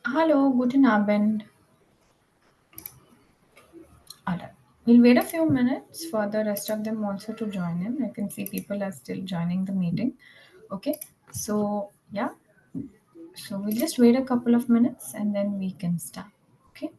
Hallo, guten Abend. Alright. We'll wait a few minutes for the rest of them also to join in. I can see people are still joining the meeting. Okay. So, yeah. So, we'll just wait a couple of minutes and then we can start. Okay.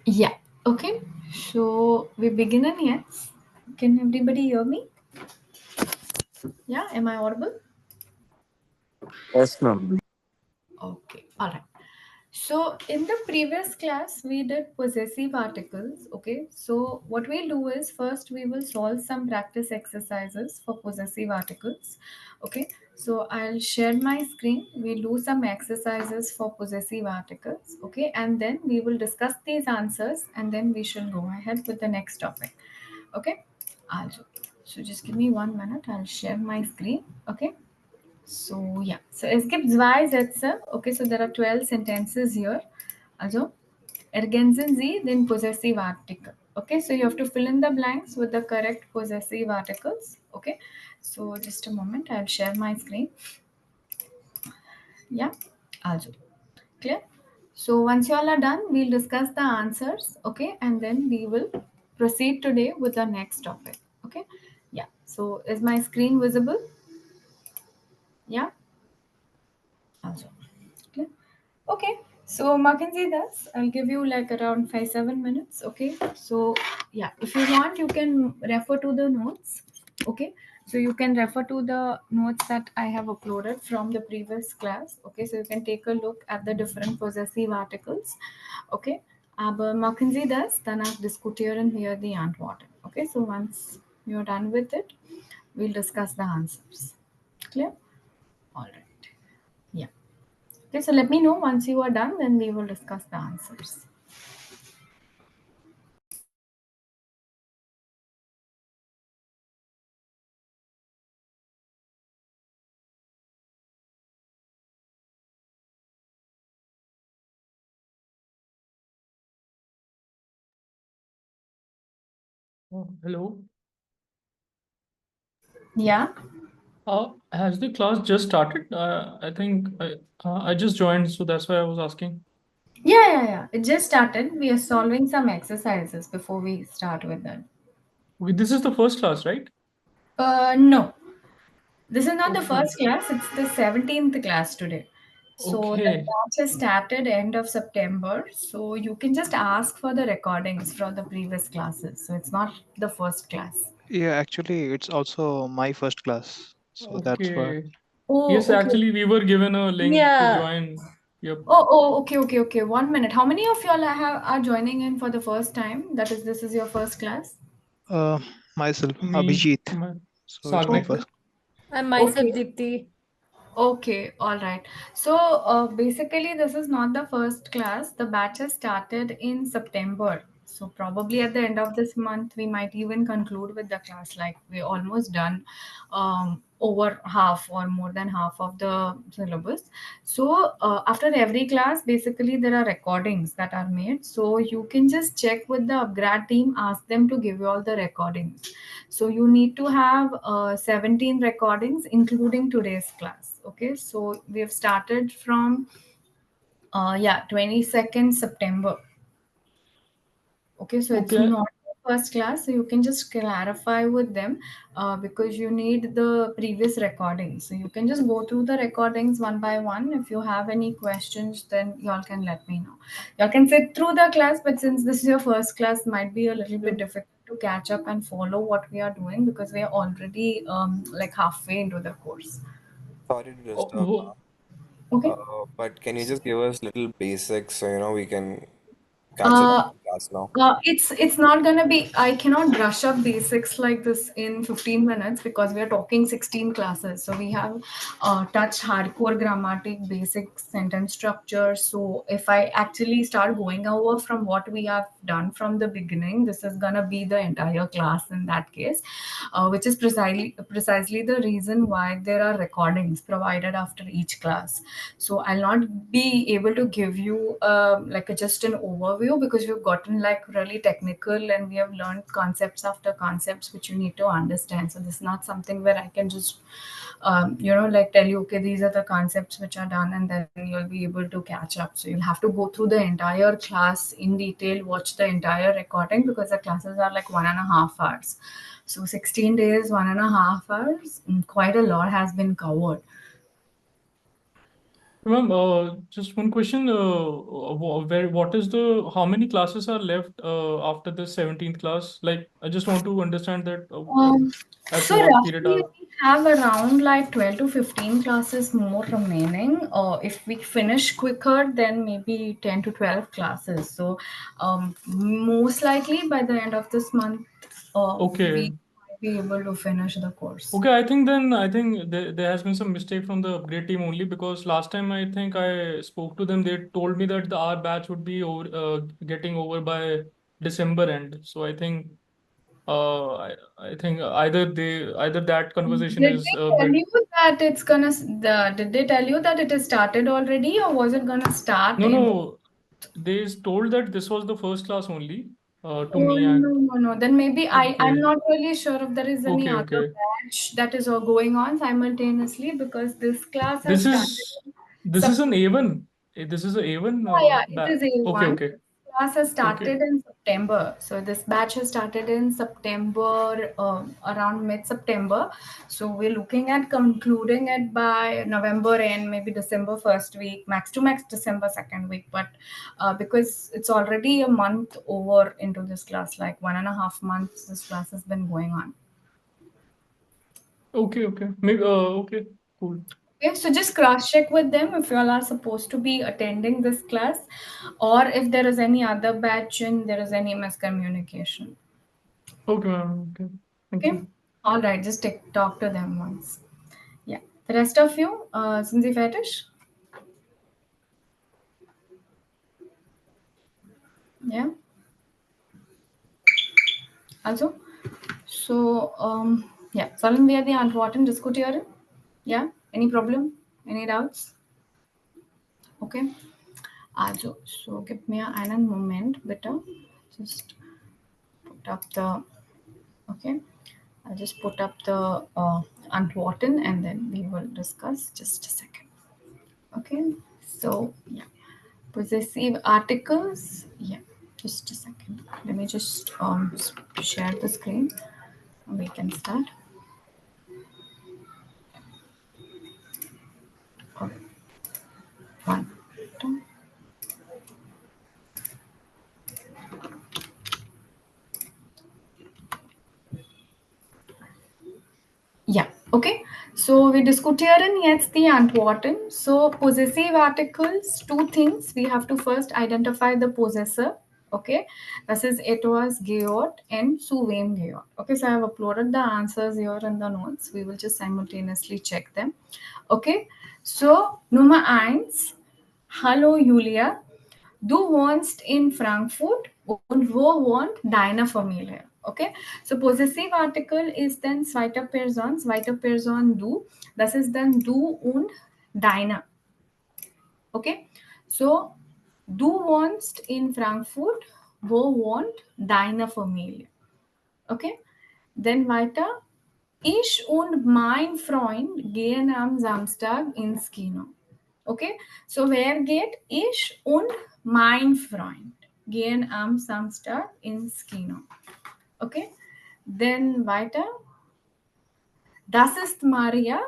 Yeah. Okay. So, we begin in yes. Can everybody hear me? Yeah. Am I audible? Yes, ma'am. Okay. All right. So in the previous class, we did possessive articles. Okay. So what we'll do is first we will solve some practice exercises for possessive articles. Okay. So I'll share my screen. We'll do some exercises for possessive articles. Okay. And then we will discuss these answers and then we shall go ahead with the next topic. Okay. Also, so just give me 1 minute. I'll share my screen. Okay. So yeah, so es gibt zwei Sätze. Okay, so there are 12 sentences here. Also, ergänzen Sie den possessive article. Okay, so you have to fill in the blanks with the correct possessive articles. Okay, so just a moment, I'll share my screen. Yeah, also clear. So once you all are done, we'll discuss the answers. Okay, and then we will proceed today with the next topic. Okay, yeah. So is my screen visible? Yeah, also. Clear? Okay, so Mackenzie, this I'll give you like around 5 7 minutes. Okay, so yeah, if you want, you can refer to the notes. Okay, so you can refer to the notes that I have uploaded from the previous class. Okay, so you can take a look at the different possessive articles. Okay, aber machen Sie das, danach diskutieren wir die Antworten. Okay, so once you're done with it, we'll discuss the answers. Clear? All right. Yeah. Okay, so let me know once you are done, then we will discuss the answers. Hello. Yeah. Has the class just started? I think I just joined, so that's why I was asking. Yeah. It just started. We are solving some exercises before we start with that. This is the first class, right? No, this is not the Okay. first class. It's the 17th class today. So the Okay. batch has started end of September. So you can just ask for the recordings from the previous classes. So it's not the first class. Yeah, actually, it's also my first class. So that's what. Okay. Oh, Yes, okay. actually, we were given a link to Yeah, join. Yep. Okay. 1 minute. How many of y'all are joining in for the first time? That is, this is your first class. Uh, Myself, Me, Abhijit. my, So it's my Sagar. Okay. first. I'm myself Okay. Deepthi. Okay, all right. So basically, this is not the first class. The batch has started in September. So probably at the end of this month, we might even conclude with the class. Like we're almost done, over half or more than half of the syllabus. So after every class, basically there are recordings that are made. So you can just check with the UpGrad team, ask them to give you all the recordings. So you need to have 17 recordings, including today's class. Okay, so we have started from 22nd September. Okay, so it's Okay. not the first class, so you can just clarify with them, because you need the previous recordings. So you can just go through the recordings one by one. If you have any questions, then y'all can let me know. Y'all can sit through the class, but since this is your first class, might be a little Yeah. bit difficult to catch up and follow what we are doing because we are already like halfway into the course. Sorry to Oh, disturb, Okay. but can you just give us little basics so we can catch it up Uh, in class now? it's not gonna be. I cannot brush up basics like this in 15 minutes because we are talking 16 classes. So we have touched hardcore grammatic, basic sentence structure. So if I actually start going over from what we have done from the beginning, this is gonna be the entire class in that case, which is precisely the reason why there are recordings provided after each class. So I'll not be able to give you like just an overview because we've gotten like really technical and we have learned concepts after concepts which you need to understand. So this is not something where I can just like tell you, okay, these are the concepts which are done and then you'll be able to catch up. So you'll have to go through the entire class in detail, watch the entire recording because the classes are like 1.5 hours. So 16 days, 1.5 hours, quite a lot has been covered. Ma'am, just one question. What is how many classes are left after the 17th class? Like, I just want to understand that Um, as to so what period roughly are. we have around like 12 to 15 classes more remaining. If we finish quicker, then maybe 10 to 12 classes. So most likely by the end of this month, Okay. we might be able to finish the course. Okay, I think there has been some mistake from the upgrade team only because last time I think I spoke to them, they told me that our batch would be getting over by December end. So I think either that conversation Did is they a tell bit. you that it's gonna, did they tell you that it is started already or was it gonna start No, in? no, they told that this was the first class only to Oh, me no, and no, no. Then maybe I'm okay, not really sure if there is any other okay. batch that is all going on simultaneously because this class has This started is in this is an September. A1. This is a A1 Yeah, it is okay, A1. okay, Class has okay. started in September. So this batch has started in September, around mid-September. So we're looking at concluding it by November and maybe December first week, max to max December second week. But because it's already a month over into this class, like 1.5 months, this class has been going on. Okay, okay. Maybe okay, cool. Okay, so just cross check with them if you all are supposed to be attending this class or if there is any other batch and there is any miscommunication. Okay, ma'am. Okay. Thank Okay, you. all right, just talk to them once. Yeah, the rest of you, sind Sie fertig? Ja, also, so, ja, sollen wir die Antworten diskutieren? Ja, any problem? Any doubts? Okay, also, so gib mir einen Moment, bitte. Just put up the, okay, I'll just put up the Antworten and then we will discuss. Just a second. Okay, so, yeah. Possessive articles. Yeah, just a second. Let me just share the screen. We can start. Oh, one, two. Ja, okay. So wir diskutieren jetzt die Antworten. So possessive articles, two things. We have to first identify the possessor. Okay, this is etwas gehört and zu wem gehört. Okay, so I have uploaded the answers here in the notes. We will just simultaneously check them. Okay, so Nummer eins. Hallo Julia. Du wohnst in Frankfurt und wo wohnt deine Familie? Okay, so possessive article is then zweite Person du. Das ist dann du und deine. Okay, so du wohnst in Frankfurt, wo wohnt deine Familie? Okay, dann weiter. Ich und mein Freund gehen am Samstag ins Kino. Okay, so wer geht? Ich und mein Freund gehen am Samstag ins Kino. Okay, dann weiter. Das ist Maria.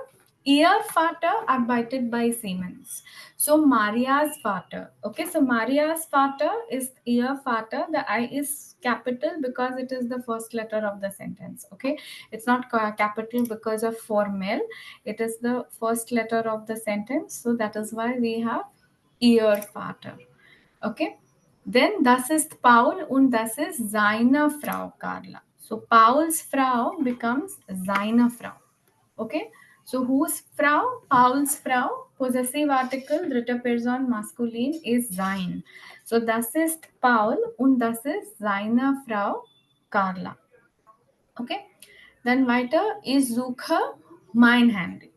Ihr Vater arbeitet bei Siemens. So Maria's Vater. Okay, so Maria's Vater is ihr Vater. The I is capital because it is the first letter of the sentence. Okay, it's not capital because of formal. It is the first letter of the sentence. So that is why we have ihr Vater. Okay, then das ist Paul und das ist seine Frau Carla. So Paul's Frau becomes seine Frau. Okay, so whose Frau? Paul's Frau. Possessive article, dritte Person maskulin is sein. So das ist Paul und das ist seine Frau Carla. Okay, dann weiter, ich suche mein Handy.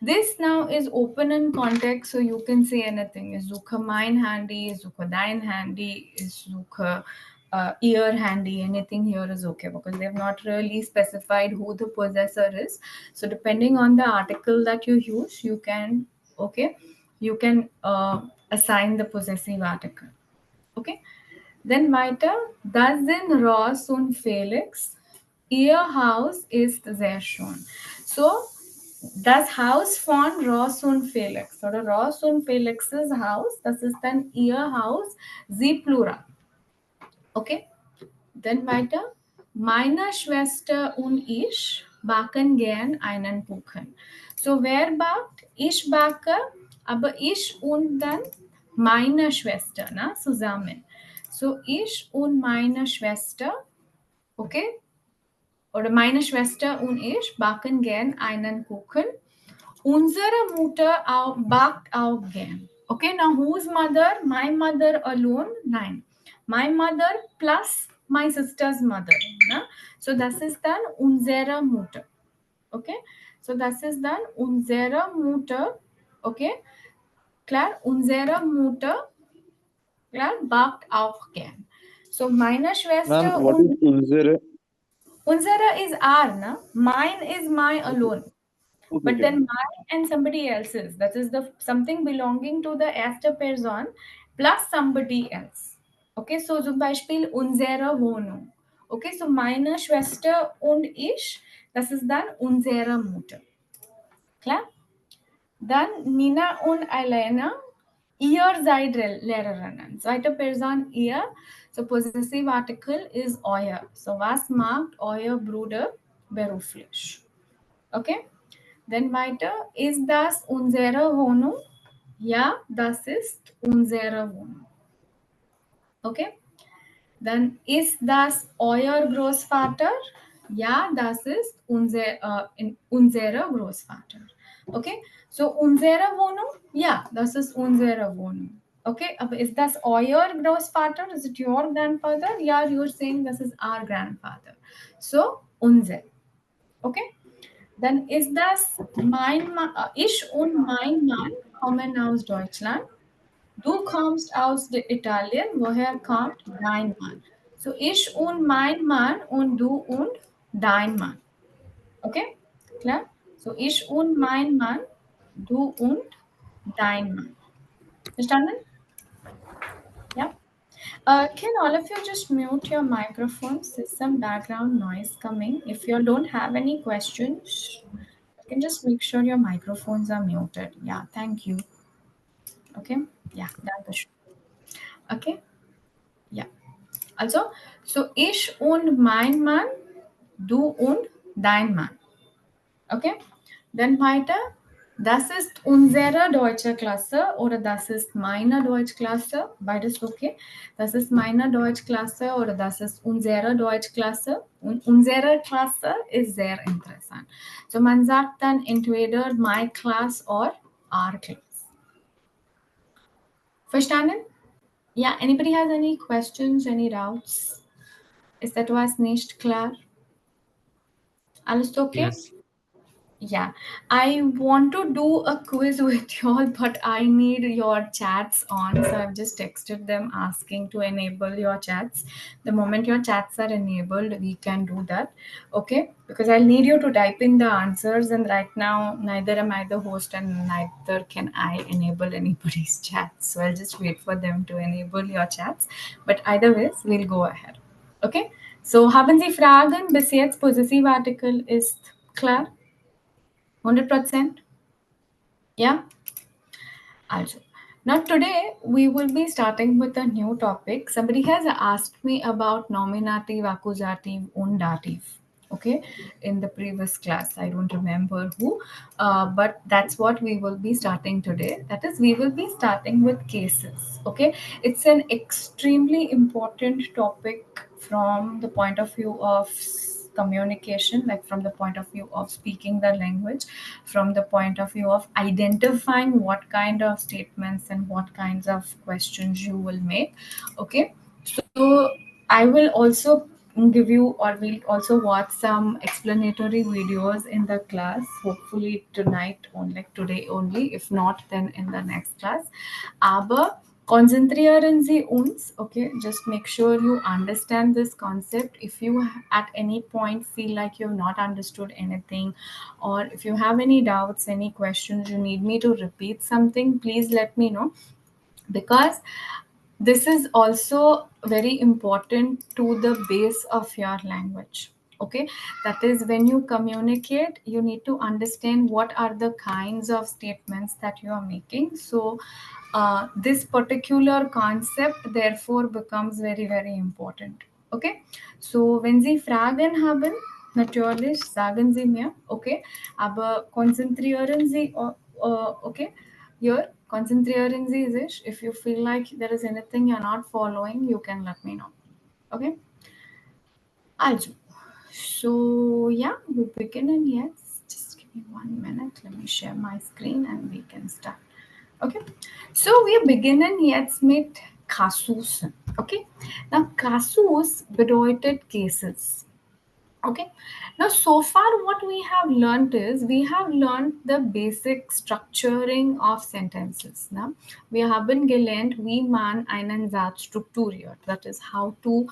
This now is open in context, so you can say anything. Ich suche mein Handy, ich suche dein Handy, ich suche your handy, anything here is okay because they have not really specified who the possessor is. So depending on the article that you use, you can assign the possessive article. Okay, then weiter, das sind Ross und Felix. Ihr Haus ist sehr schön. So das Haus von Ross und Felix oder Ross und Felix's Haus, das ist dann ihr Haus, sie Plural. Okay, dann weiter. Meine Schwester und ich backen gern einen Kuchen. So wer backt? Ich backe, aber ich und dann meine Schwester, na, zusammen. So ich und meine Schwester, okay? Oder meine Schwester und ich backen gern einen Kuchen. Unsere Mutter backt auch gern. Okay, now whose mother? My mother alone? Nein. My mother plus my sister's mother. Na? So das ist dann unsere Mutter. Okay, so das ist dann unsere Mutter. Okay, klar, unsere Mutter, klar, backt auch gern. So meine Schwester Ma'am, what und is unsere? unsere is our, na? Mine is my alone. Okay, But okay. then mine and somebody else's. That is the something belonging to the erste Person plus somebody else. Okay, so zum Beispiel unsere Wohnung. Okay, so meine Schwester und ich, das ist dann unsere Mutter. Klar? Dann Nina und Elena, ihr seid Lehrerinnen. Zweite Person ihr. So possessive article is euer. So was macht euer Bruder beruflich? Okay? Dann weiter, ist das unsere Wohnung? Ja, das ist unsere Wohnung. Okay? Dann ist das euer Großvater? Ja, das ist unser Großvater. Okay? So unsere Wohnung? Ja, das ist unsere Wohnung. Okay, aber ist das euer Großvater? Is it your grandfather? Yeah, you're saying this is our grandfather. So, unser. Okay? Dann ist das ich und mein Mann kommen aus Deutschland. Du kommst aus Italien. Woher kommt dein Mann? So ich und mein Mann und du und dein Mann. Okay? Klar? So ich und mein Mann, du und dein Mann. Verstanden? Ja? Can all of you just mute your microphones? There's some background noise coming. If you don't have any questions, you can just make sure your microphones are muted. Yeah, thank you. Okay, yeah, danke. Okay, yeah. Also, so ich und mein Mann, du und dein Mann. Okay, dann weiter. Das ist unsere deutsche Klasse oder das ist meine Deutschklasse. Beides okay. Das ist meine Deutschklasse oder das ist unsere Deutschklasse. Und unsere Klasse ist sehr interessant. So man sagt dann entweder my class or our class. Verstanden? Yeah, anybody has any questions, any doubts? Is that was nicht klar? Alles okay? Yes. Yeah, I want to do a quiz with y'all, but I need your chats on. So I've just texted them asking to enable your chats. The moment your chats are enabled, we can do that. Okay? Because I'll need you to type in the answers, and right now, neither am I the host and neither can I enable anybody's chats. So I'll just wait for them to enable your chats. But either ways, we'll go ahead. Okay? So haben Sie Fragen? Bis jetzt Possessivartikel ist klar? 100%? Yeah? Also. Now, today we will be starting with a new topic. Somebody has asked me about nominative, accusative, und dative. Okay, in the previous class, I don't remember who, but that's what we will be starting today. That is, we will be starting with cases. Okay, it's an extremely important topic from the point of view of communication, like from the point of view of speaking the language, from the point of view of identifying what kind of statements and what kinds of questions you will make. Okay, so I will also give you, or we'll also watch some explanatory videos in the class, hopefully tonight only, like today only, if not then in the next class. Aber konzentrieren Sie uns, okay, just make sure you understand this concept. If you at any point feel like you've not understood anything, or if you have any doubts, any questions, you need me to repeat something, please let me know, because this is also very important to the base of your language. Okay, that is, when you communicate, you need to understand what are the kinds of statements that you are making. So this particular concept therefore becomes very very important. Okay, so wenn Sie Fragen haben, natürlich sagen Sie mir. Okay, aber konzentrieren Sie, okay, here, konzentrieren Sie sich. If you feel like there is anything you're not following, you can let me know. Okay? Also, so yeah, we begin in yes. Just give me 1 minute. Let me share my screen and we can start. Okay? So we beginnen jetzt mit Kasus. Okay? Now, Kasus bedeutet cases. Okay, now so far what we have learned is, we have learned the basic structuring of sentences. Now we haben gelernt, wie man einen Satz strukturiert. That is how to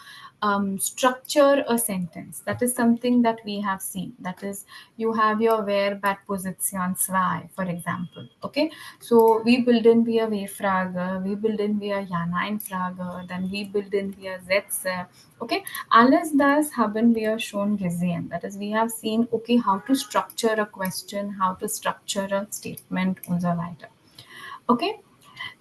structure a sentence. That is something that we have seen. That is, you have your Verb at Position 2, for example. Okay, so wie bilden wir W-Frage, wie bilden wir Ja-Nein-Frage, dann wie bilden wir Sätze. Okay, alles das haben wir schon gesehen. That is, we have seen, okay, how to structure a question, how to structure a statement und so weiter. Okay,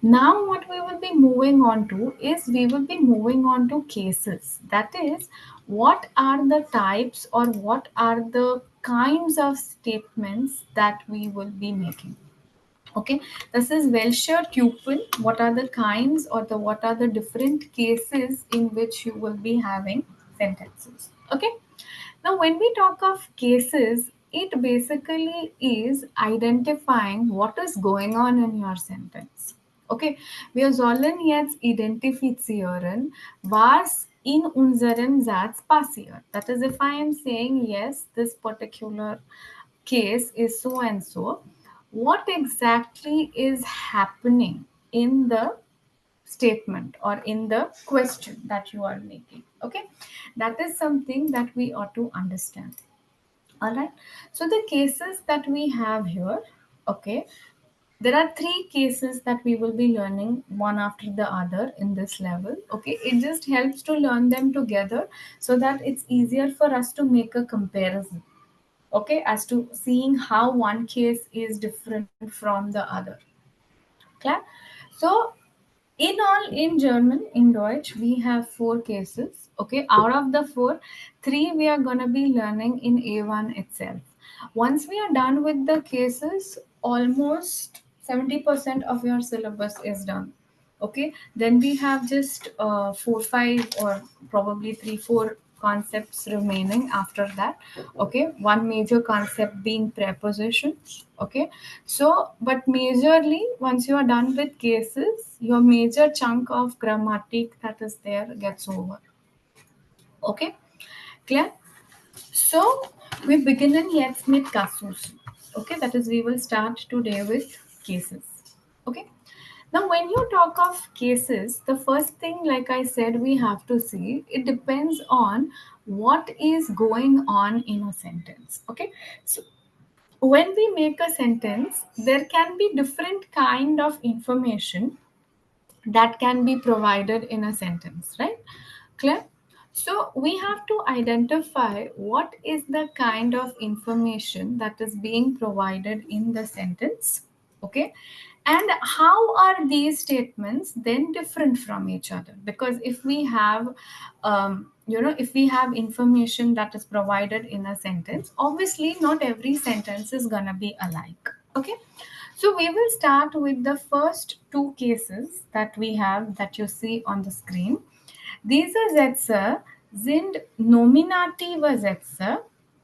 now what we will be moving on to is, we will be moving on to cases. That is, what are the types or what are the kinds of statements that we will be making. Okay, this is welcher Typen. What are the kinds, or the what are the different cases in which you will be having sentences. Okay, now when we talk of cases, it basically is identifying what is going on in your sentence. Okay, wir sollen jetzt identifizieren, was in unserem Satz passiert. That is, if I am saying yes, this particular case is so and so, what exactly is happening in the statement or in the question that you are making. Okay, that is something that we ought to understand. All right, so the cases that we have here, okay, there are three cases that we will be learning one after the other in this level. Okay, it just helps to learn them together so that it's easier for us to make a comparison, okay, as to seeing how one case is different from the other. Clear? So in all, in German, in Deutsch, we have four cases. Okay, out of the four, three we are gonna be learning in A1 itself. Once we are done with the cases, almost 70% of your syllabus is done. Okay, then we have just 4, 5, or probably 3, 4 concepts remaining after that. Okay, one major concept being prepositions. Okay, so but majorly once you are done with cases, your major chunk of grammatic that is there gets over. Okay, clear? So we begin in jetzt mit Kasus. Okay, that is we will start today with cases. Okay. Now, when you talk of cases, the first thing, like I said, we have to see it depends on what is going on in a sentence. Okay, so when we make a sentence, there can be different kind of information that can be provided in a sentence, right? Clear? So we have to identify what is the kind of information that is being provided in the sentence. Okay, and how are these statements then different from each other? Because if we have if we have information that is provided in a sentence, obviously not every sentence is gonna be alike. Okay, so we will start with the first two cases that we have that you see on the screen. Diese Sätze sind nominative Sätze,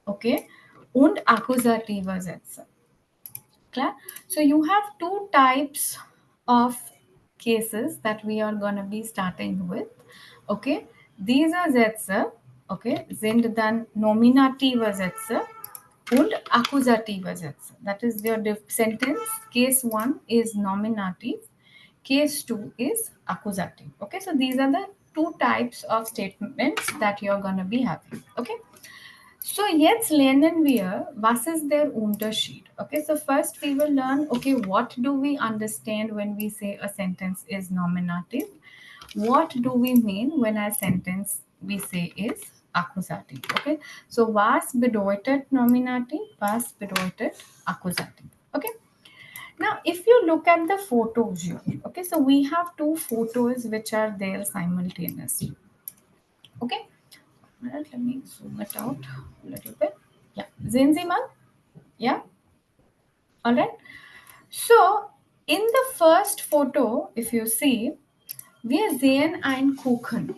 okay, und akkusative Sätze. Clear? So you have two types of cases that we are going to be starting with. Okay, diese Sätze, okay, sind dann nominative Sätze und akkusative Sätze. That is your sentence. Case 1 is nominative. Case 2 is accusative. Okay, so these are the two types of statements that you're going to be having. Okay, so jetzt lernen wir, was ist der Unterschied? Okay, so first we will learn, okay, what do we understand when we say a sentence is nominative? What do we mean when a sentence we say is accusative? Okay, so was bedeutet nominative? Was bedeutet accusative? Okay. Now, if you look at the photos here, okay, so we have two photos which are there simultaneously. Okay, all right, let me zoom it out a little bit. Yeah, sehen Sie mal? Yeah, all right. So, in the first photo, if you see, wir sehen einen Kuchen.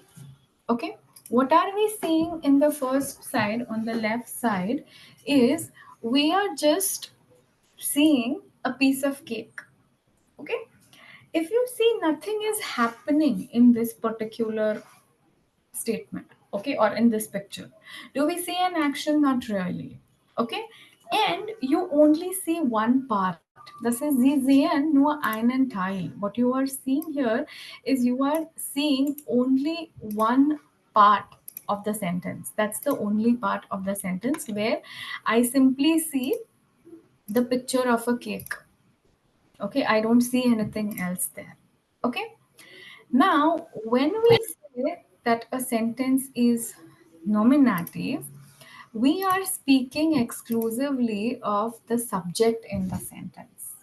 Okay, what are we seeing in the first side on the left side is we are just seeing a piece of cake. Okay, if you see nothing is happening in this particular statement, okay, or in this picture, do we see an action? Not really. Okay, and you only see one part. Das ist, Sie sehen nur einen Teil. What you are seeing here is you are seeing only one part of the sentence. That's the only part of the sentence where I simply see the picture of a cake. Okay, I don't see anything else there. Okay, now when we say that a sentence is nominative, we are speaking exclusively of the subject in the sentence.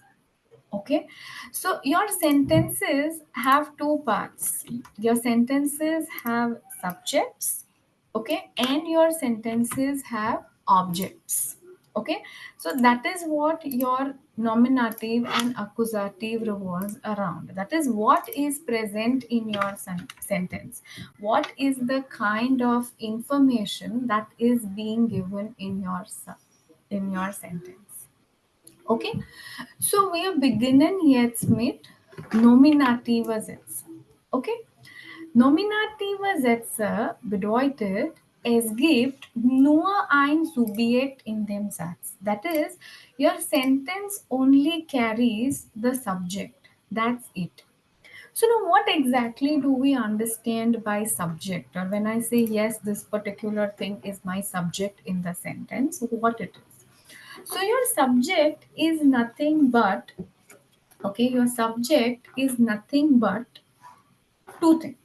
Okay, so your sentences have two parts. Your sentences have subjects, okay, and your sentences have objects. Okay, so that is what your nominative and accusative revolves around. That is what is present in your sentence. What is the kind of information that is being given in your sentence? Okay, so wir beginnen jetzt mit nominative Sätze. Okay, nominative Sätze bedeutet, es gibt nur ein Subjekt in dem Satz. That is, your sentence only carries the subject. That's it. So now what exactly do we understand by subject? Or when I say yes, this particular thing is my subject in the sentence, what it is? So your subject is nothing but, okay, your subject is nothing but two things.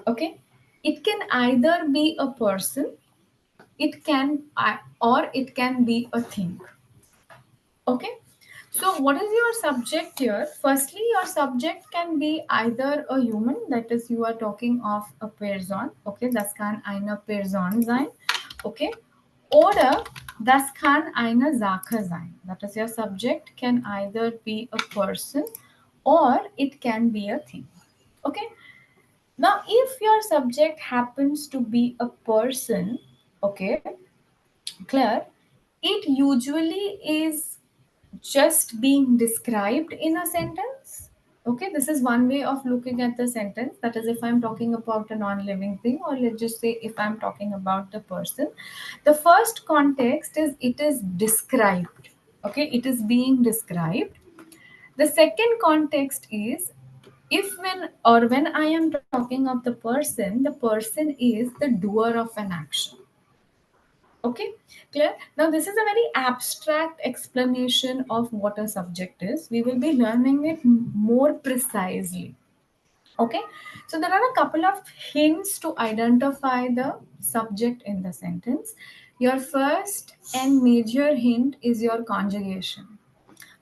Okay, it can either be a person, it can or it can be a thing. Okay, so what is your subject here? Firstly, your subject can be either a human, that is you are talking of a person. Okay, das kann eine Person sein. Okay, oder das kann eine Sache sein. That is, your subject can either be a person or it can be a thing. Okay, Now, if your subject happens to be a person, okay, clear, it usually is just being described in a sentence. Okay, this is one way of looking at the sentence. That is, if I'm talking about a non living thing, or let's just say if I'm talking about the person, the first context is it is described. Okay, it is being described. The second context is if when I am talking of the person is the doer of an action. Okay, clear? Now, this is a very abstract explanation of what a subject is. We will be learning it more precisely. Okay, so there are a couple of hints to identify the subject in the sentence. Your first and major hint is your conjugation.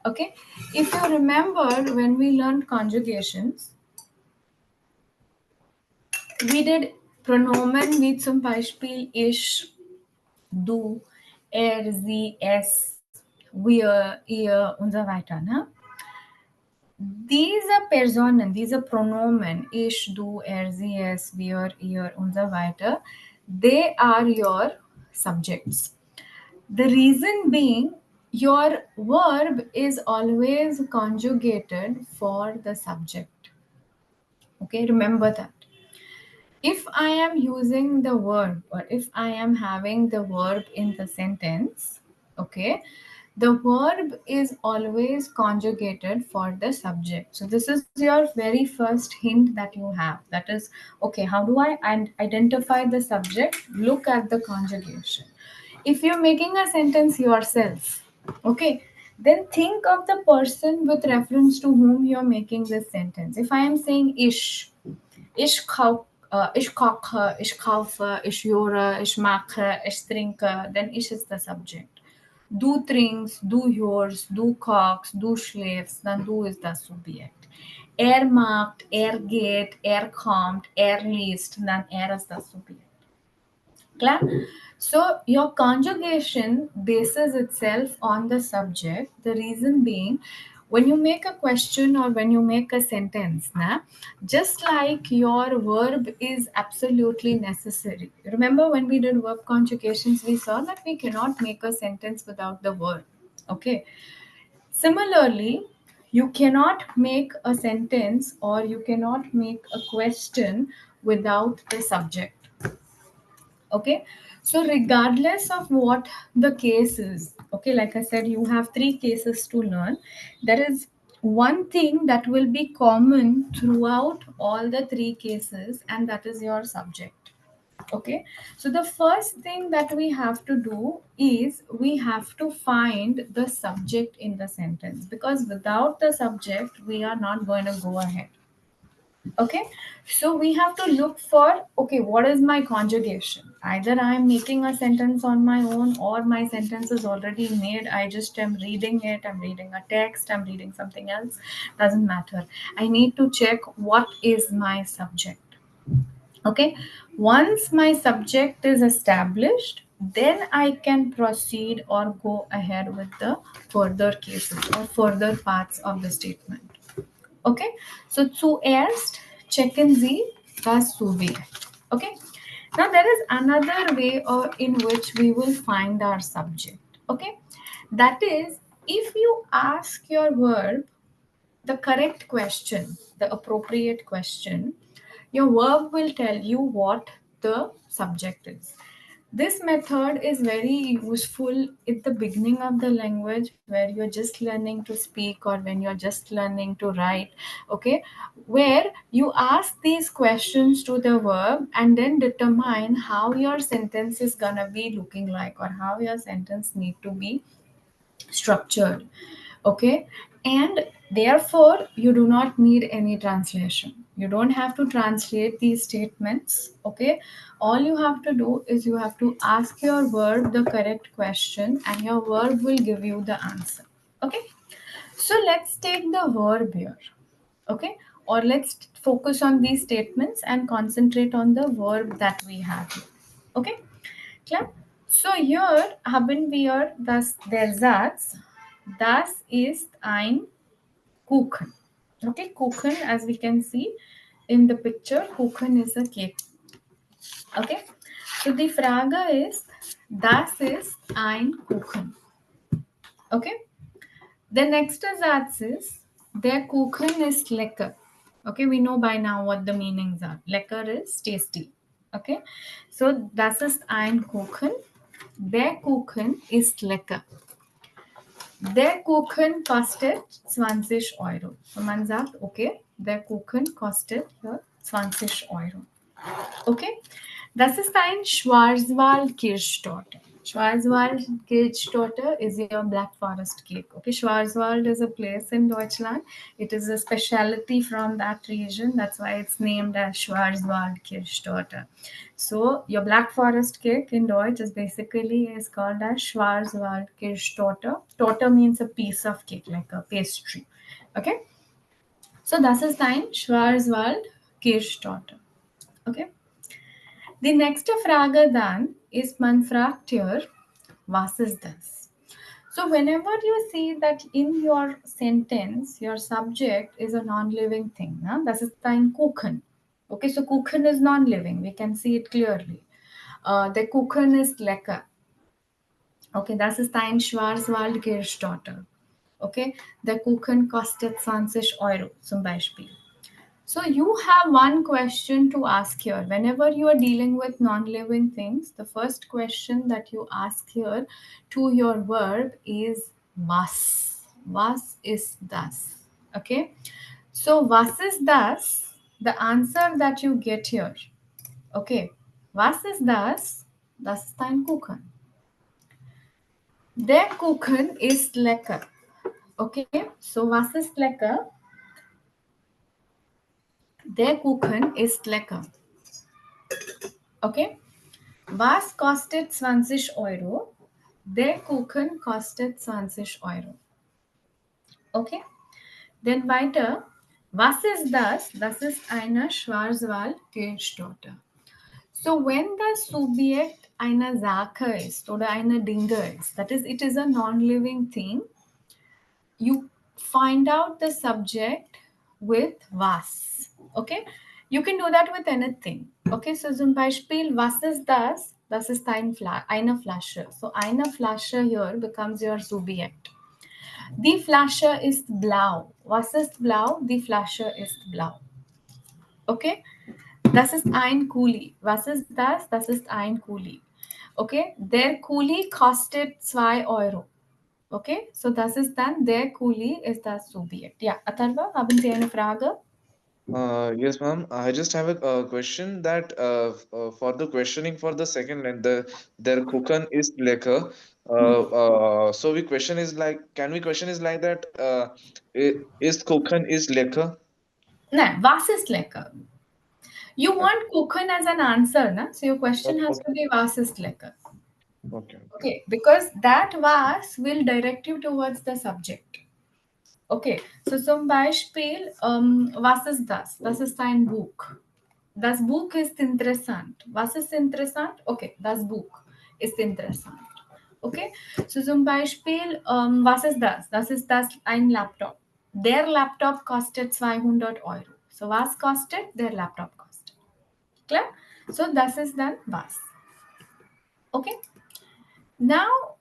Okay, if you remember when we learned conjugations, we did Pronomen wie zum Beispiel ich, du, er, sie, es, wir, ihr und so weiter. Ne? Diese Personen, diese Pronomen, ich, du, er, sie, es, wir, ihr und so weiter, they are your subjects. The reason being, your verb is always conjugated for the subject. Okay, remember that. If I am using the verb or if I am having the verb in the sentence, okay, the verb is always conjugated for the subject. So this is your very first hint that you have. That is, okay, how do I identify the subject? Look at the conjugation. If you're making a sentence yourself, okay, then think of the person with reference to whom you're making this sentence. If I am saying ish, ich koche, ich kaufe, ich höre, ich mache, ich trinke, then ich is the subject. Du trinkst, du hörst, du kochst, du schläfst, dann du ist das Subjekt. Er macht, er geht, er kommt, er liest, dann er ist das Subjekt. Clear? So your conjugation bases itself on the subject. The reason being, when you make a question or when you make a sentence, just like your verb is absolutely necessary. Remember when we did verb conjugations, we saw that we cannot make a sentence without the verb. Okay. Similarly, you cannot make a sentence or you cannot make a question without the subject. Okay, so regardless of what the case is, okay, like I said, you have three cases to learn. There is one thing that will be common throughout all the three cases, and that is your subject. Okay, so the first thing that we have to do is we have to find the subject in the sentence, because without the subject we are not going to go ahead. Okay, so we have to look for, okay, what is my conjugation? Either I am making a sentence on my own or my sentence is already made. I just am reading it, I'm reading a text, I'm reading something else, doesn't matter. I need to check what is my subject. Okay, once my subject is established, then I can proceed or go ahead with the further cases or further parts of the statement. Okay, so zuerst checken Sie das Subjekt. Okay, now there is another way in which we will find our subject. Okay, that is, if you ask your verb the correct question, the appropriate question, your verb will tell you what the subject is. This method is very useful at the beginning of the language where you're just learning to speak or when you're just learning to write, okay, where you ask these questions to the verb and then determine how your sentence is gonna be looking like or how your sentence need to be structured. Okay, and therefore you do not need any translation. You don't have to translate these statements. Okay, all you have to do is you have to ask your verb the correct question and your verb will give you the answer. Okay, so let's take the verb here. Okay, or let's focus on these statements and concentrate on the verb that we have here. Okay, klar? So hier haben wir der Satz, das ist ein Kuchen. Okay, Kuchen, as we can see, in the picture, Kuchen is a cake. Okay, so the Frage ist, das ist ein Kuchen. Okay, the next Satz ist, der Kuchen ist lecker. Okay, we know by now what the meanings are. Lecker is tasty. Okay, so das ist ein Kuchen. Der Kuchen ist lecker. Der Kuchen kostet 20 Euro. Und man sagt, okay, der Kuchen kostet hier 20 Euro. Okay, das ist ein Schwarzwald-Kirschtorte. Schwarzwald-Kirschtorte is your Black Forest cake. Okay, Schwarzwald is a place in Deutschland. It is a specialty from that region. That's why it's named as Schwarzwald-Kirschtorte. So your Black Forest cake in Deutsch is called as Schwarzwald-Kirschtorte. Torte means a piece of cake, like a pastry. Okay, so das ist ein Schwarzwald-Kirschtorte. Okay. Die nächste Frage dann ist, man fragt hier, was ist das? So whenever you see that in your sentence, your subject is a non-living thing, das ist ein Kuchen. Okay, so Kuchen is non-living. We can see it clearly. Der Kuchen ist lecker. Okay, das ist ein Schwarzwald-Kirschtorte. Okay, der Kuchen kostet 20 Euro zum Beispiel. So you have one question to ask here. Whenever you are dealing with non-living things, the first question that you ask here to your verb is was. Was ist das? Okay. So was ist das? The answer that you get here. Okay. Was ist das? Das ist ein Kuchen. Der Kuchen ist lecker. Okay. So was ist lecker? Der Kuchen ist lecker. Okay. Was kostet 20 Euro? Der Kuchen kostet 20 Euro. Okay. Dann weiter. Was ist das? Das ist eine Schwarzwald-Kirschtorte. So when the subject eine Sache ist oder eine Dinge ist, that is, it is a non-living thing, you find out the subject with was. Okay, you can do that with anything. Okay, so zum Beispiel, was ist das? Das ist eine Flasche. So eine Flasche here becomes your subject. Die Flasche ist blau. Was ist blau? Die Flasche ist blau. Okay, das ist ein Kuli. Was ist das? Das ist ein Kuli. Okay, der Kuli kostet 2 Euro. Okay, so das ist dann, der Kuli ist das Subjekt. Ja, Atharva, haben Sie eine Frage? Yes, ma'am. I just have a question that for the questioning for the second line, their Kuchen is lecker. So we question is like, can we question is like that? Is Kuchen is lecker? Nein, was ist lecker? You want Kuchen as an answer, na? So your question has to be was ist lecker. Okay. Okay, because that was will direct you towards the subject. Okay, so zum Beispiel, was ist das? Das ist ein Buch. Das Buch ist interessant. Was ist interessant? Okay, das Buch ist interessant. Okay, so zum Beispiel, was ist das? Das ist ein Laptop. Der Laptop kostet 200 Euro. So was kostet? Der Laptop kostet. Klar? So das ist dann was. Okay. Now,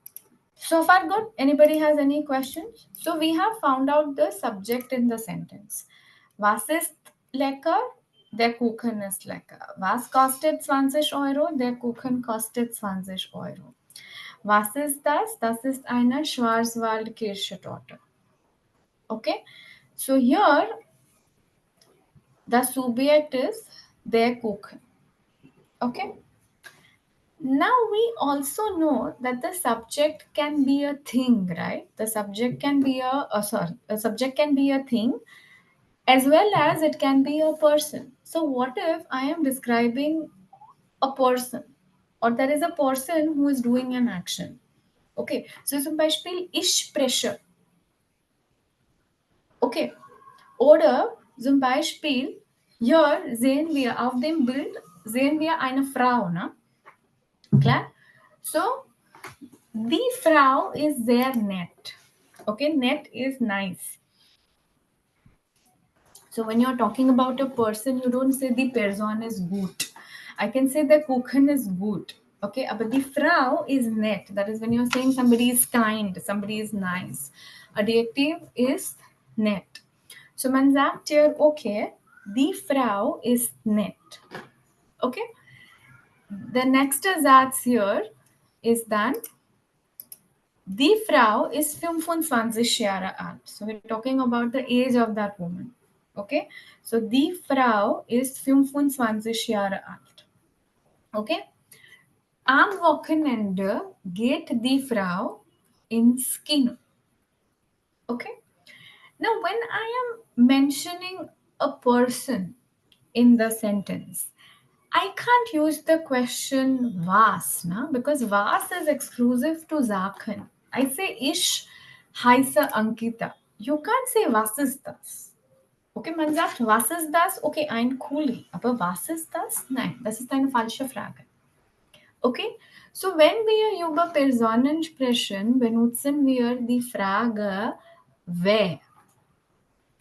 so far good. Anybody has any questions? So we have found out the subject in the sentence. Was ist lecker? Der Kuchen ist lecker. Was kostet 20 Euro? Der Kuchen kostet 20 Euro. Was ist das? Das ist eine Schwarzwald-Kirschtorte. Okay? So here, the subject is der Kuchen. Okay? Now we also know that the subject can be a thing, right? The subject can be a subject can be a thing as well as it can be a person. So what if I am describing a person or there is a person who is doing an action? Okay, so zum Beispiel, ich spreche. Okay, oder zum Beispiel, hier sehen wir auf dem Bild, sehen wir eine Frau, ne? Klar? So, die Frau ist sehr nett. Okay, nett is nice. So when you're talking about a person, you don't say the person is gut. I can say the Kuchen is gut. Okay, but the Frau is nett. That is when you're saying somebody is kind, somebody is nice. Adjective is nett. So man sagt hier, okay, die Frau ist nett. Okay, the next Satz here is then die Frau is 25 Jahre alt. So we're talking about the age of that woman. Okay, so die Frau ist 25 Jahre alt. Okay, am Wochenende geht die Frau ins Kino. Okay, now when I am mentioning a person in the sentence, I can't use the question was, na? Because was is exclusive to Zakhan. I say ich heiße Ankita. You can't say was ist das. Okay, man sagt, was ist das? Okay, ein Kuli. Aber was ist das? Nein, das ist eine falsche Frage. Okay, so when wir über Personen sprechen, benutzen wir die Frage wer.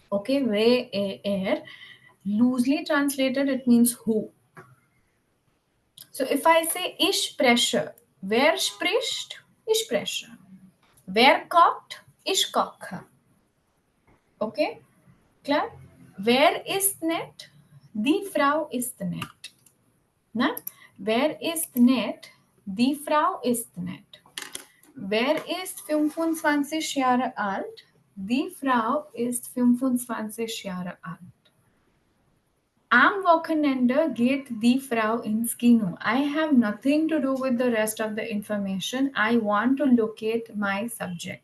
Okay, wer. Loosely translated, it means who. So if I say ich spreche, wer spricht? Ich spreche. Wer kocht? Ich koche. Okay, klar? Wer ist nett? Die Frau ist nett. Na? Wer ist nett? Die Frau ist nett. Wer ist 25 Jahre alt? Die Frau ist 25 Jahre alt. Am Wochenende geht die Frau ins Kino. I have nothing to do with the rest of the information. I want to locate my subject.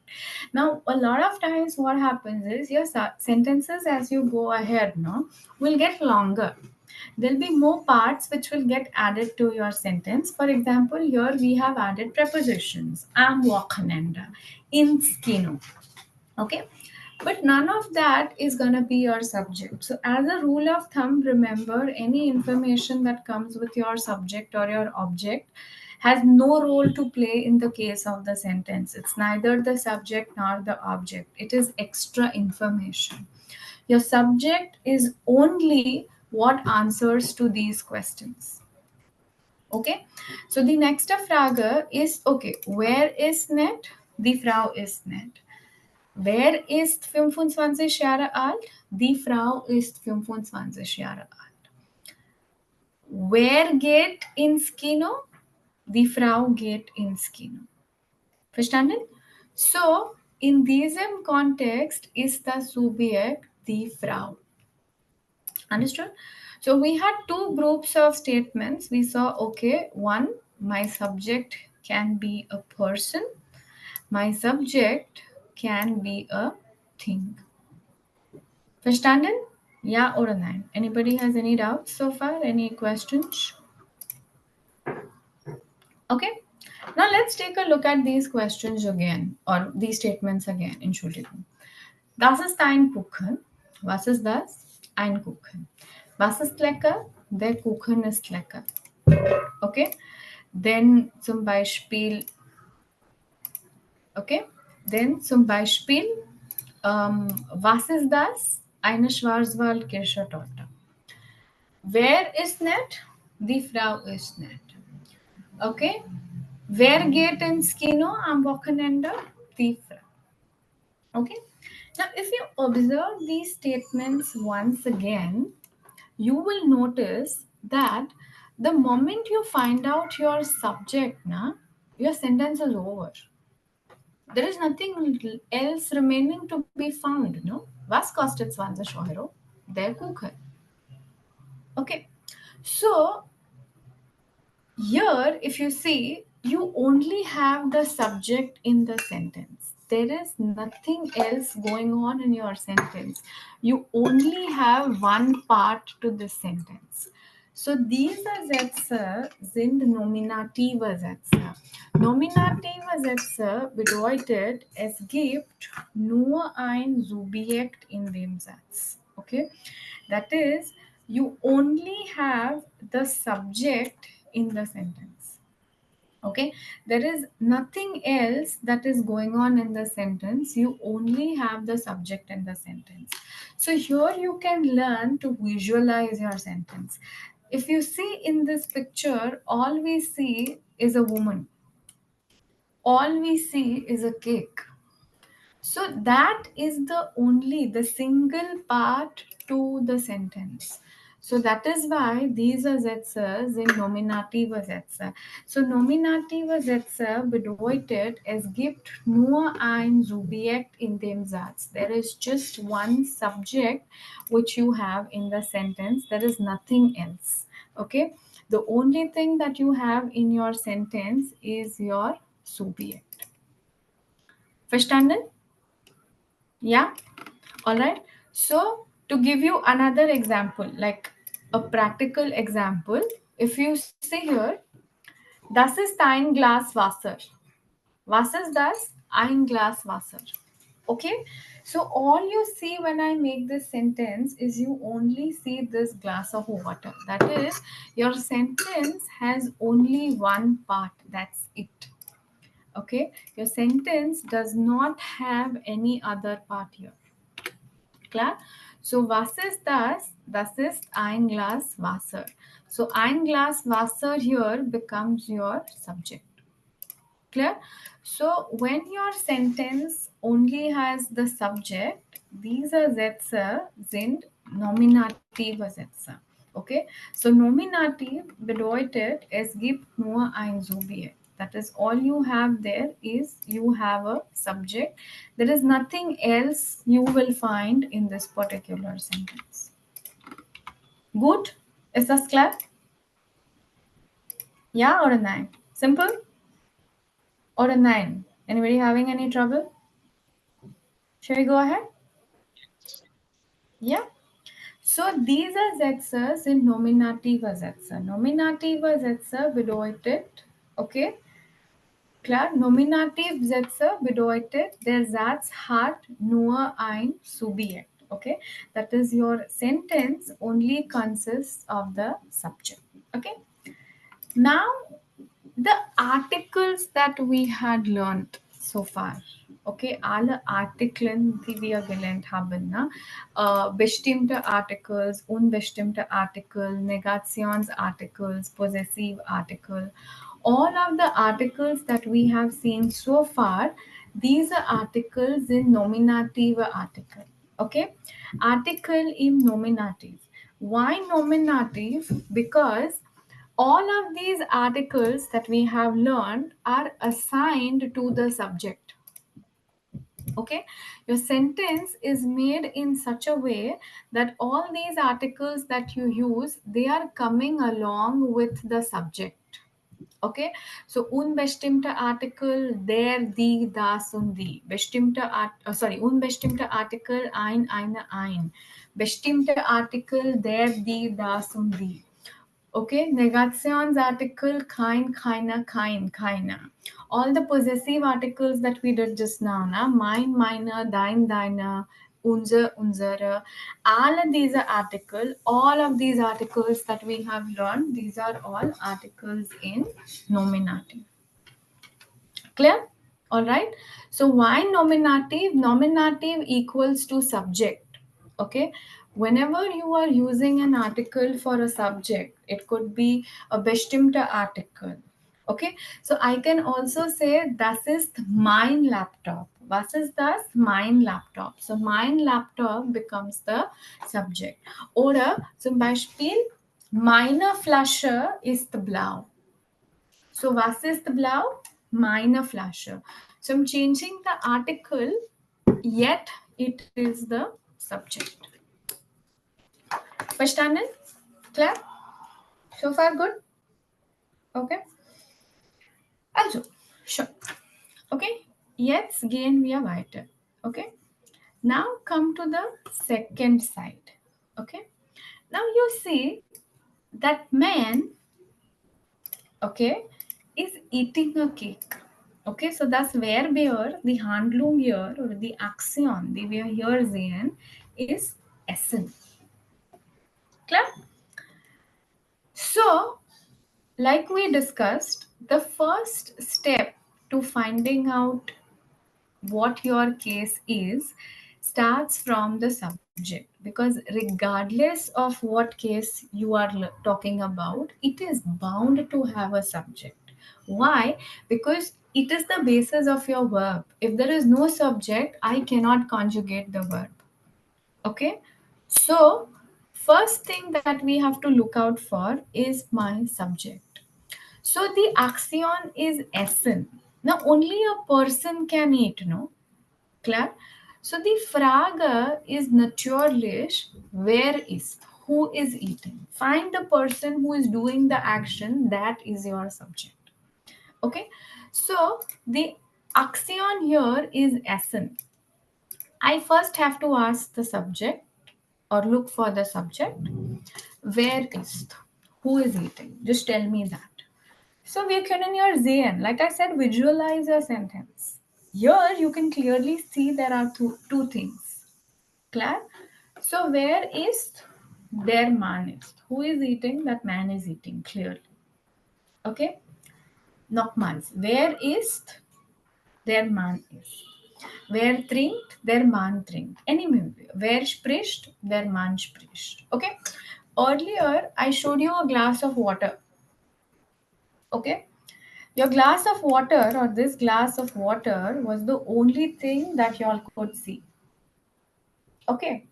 Now, a lot of times what happens is your sentences as you go ahead will get longer. There'll be more parts which will get added to your sentence. For example, here we have added prepositions. Am Wochenende, ins Kino. Okay, but none of that is going to be your subject. So as a rule of thumb, remember any information that comes with your subject or your object has no role to play in the case of the sentence. It's neither the subject nor the object. It is extra information. Your subject is only what answers to these questions. Okay, so the next Frage is, okay, where is nett? Die Frau ist nett. Wer ist 25 Jahre alt? Die Frau ist 25 Jahre alt. Wer geht ins Kino? Die Frau geht ins Kino. Verstanden? So, in diesem Kontext ist das Subjekt die Frau. Understood? So, we had two groups of statements. We saw, okay, one, my subject can be a person. My subject can be a thing. Verstanden? Yeah or nein? Anybody has any doubts so far? Any questions? Okay. Now let's take a look at these questions again, or these statements again. Entschuldigung. Das ist ein Kuchen. Was ist das? Ein Kuchen. Was ist lecker? Der Kuchen ist lecker. Okay. Then zum Beispiel. Okay. Then zum Beispiel. Was ist das? Eine Schwarzwaldkirschtorte. Wer ist nett? Die Frau ist nett. Okay? Wer geht ins Kino am Wochenende? Die Frau. Okay? Now, if you observe these statements once again, you will notice that the moment you find out your subject, your sentence is over. There is nothing else remaining to be found, no? Was kostet 20 €? Der Kuchen. Okay. So, here, if you see, you only have the subject in the sentence. There is nothing else going on in your sentence. You only have one part to the sentence. So, diese Sätze sind nominative Sätze. Nominative Sätze bedeutet, es gibt nur ein Subjekt in dem Satz. Okay? That is, you only have the subject in the sentence. Okay, there is nothing else that is going on in the sentence. You only have the subject in the sentence. So here you can learn to visualize your sentence. If you see in this picture, all we see is a woman, all we see is a cake. So that is the single part to the sentence. So that is why these are Sätze in Nominative Sätze. So Nominative Sätze bedeutet, es gibt nur ein Subjekt in dem Satz. There is just one subject which you have in the sentence. There is nothing else. Okay. The only thing that you have in your sentence is your Subjekt. Verstanden? Yeah. All right. So, to give you another example, like a practical example, if you see here, das ist ein Glas Wasser. Was ist das? Ein Glas Wasser. Okay. So, all you see when I make this sentence is you only see this glass of water. That is, your sentence has only one part. That's it. Okay. Your sentence does not have any other part here. Klar? So, was ist das? Das ist ein Glas Wasser. So, ein Glas Wasser here becomes your subject. Clear? So, when your sentence only has the subject, diese Sätze sind nominative Sätze. Okay? So, nominativ bedeutet, es gibt nur ein Subjekt. That is, all you have there is you have a subject. There is nothing else you will find in this particular sentence. Good? Is das klar? Yeah or a nine? Simple? Or a nine? Anybody having any trouble? Shall we go ahead? Yeah. So these are Sätze sind nominative Sätze. Nominative Sätze bedeutet, okay, klar, nominative Sätze bedeutet, der Satz hat nur ein Subjekt. Okay, that is your sentence only consists of the subject. Okay, now the articles that we had learned so far. Okay, alle Artikeln, die wir gelernt haben, ne? Bestimmte Articles, unbestimmte Artikel, Negationsarticles, possessive article, all of the articles that we have seen so far, these are articles in nominative article. Okay, article in nominative. Why nominative? Because all of these articles that we have learned are assigned to the subject. Okay, your sentence is made in such a way that all these articles that you use, they are coming along with the subject. Okay, so unbestimmte Artikel, der, die, das und die. Unbestimmte Artikel, ein, eine, ein. Bestimmte Artikel, der, die, das und die. Okay, Negationsartikel, kein, keiner, keiner. All the possessive articles that we did just now, na? Mein, meiner, dein, deiner, unser, unsere. All of these are articles. All of these articles that we have learned, these are all articles in nominative. Clear? All right. So why nominative? Nominative equals to subject. Okay. Whenever you are using an article for a subject, it could be a bestimmte Artikel. Okay. So I can also say, das ist mein Laptop. Was ist das? Mein Laptop. So mein Laptop becomes the subject. Oder zum Beispiel, meine Flasche ist blau. So, was ist blau? Meine Flasche. So, I'm changing the article, yet it is the subject. Verstanden? Klar? So far good? Okay. Also, sure. Okay. Jetzt gehen wir weiter. Okay. Now come to the second side. Okay. Now you see that man, okay, is eating a cake. Okay, so das Verb here, die Handlung here, or the Aktion, die wir hier sehen, ist essen. Klar? So, Like we discussed, the first step to finding out what your case is starts from the subject, because regardless of what case you are talking about, it is bound to have a subject. Why? Because it is the basis of your verb. If there is no subject, I cannot conjugate the verb. Okay, so first thing that we have to look out for is my subject. So the axion is essen. Now only a person can eat, no? Klar? So the Frage is natürlich, where is, who is eating. Find the person who is doing the action, that is your subject. Okay, so the axion here is essen. I first have to ask the subject or look for the subject. Where is, who is eating? Just tell me that. So wir können hier sehen, like I said, visualize a sentence. Here you can clearly see there are two things. Klar? So where is, der Mann ist. Who is eating? That man is eating, clearly. Okay? Nochmals. Wer ist? Der Mann ist. Wer trinkt? Der Mann trinkt. Anyway, wer spricht? Der Mann spricht. Okay? Earlier, I showed you a glass of water. Okay? Your glass of water, or this glass of water, was the only thing that y'all could see. Okay.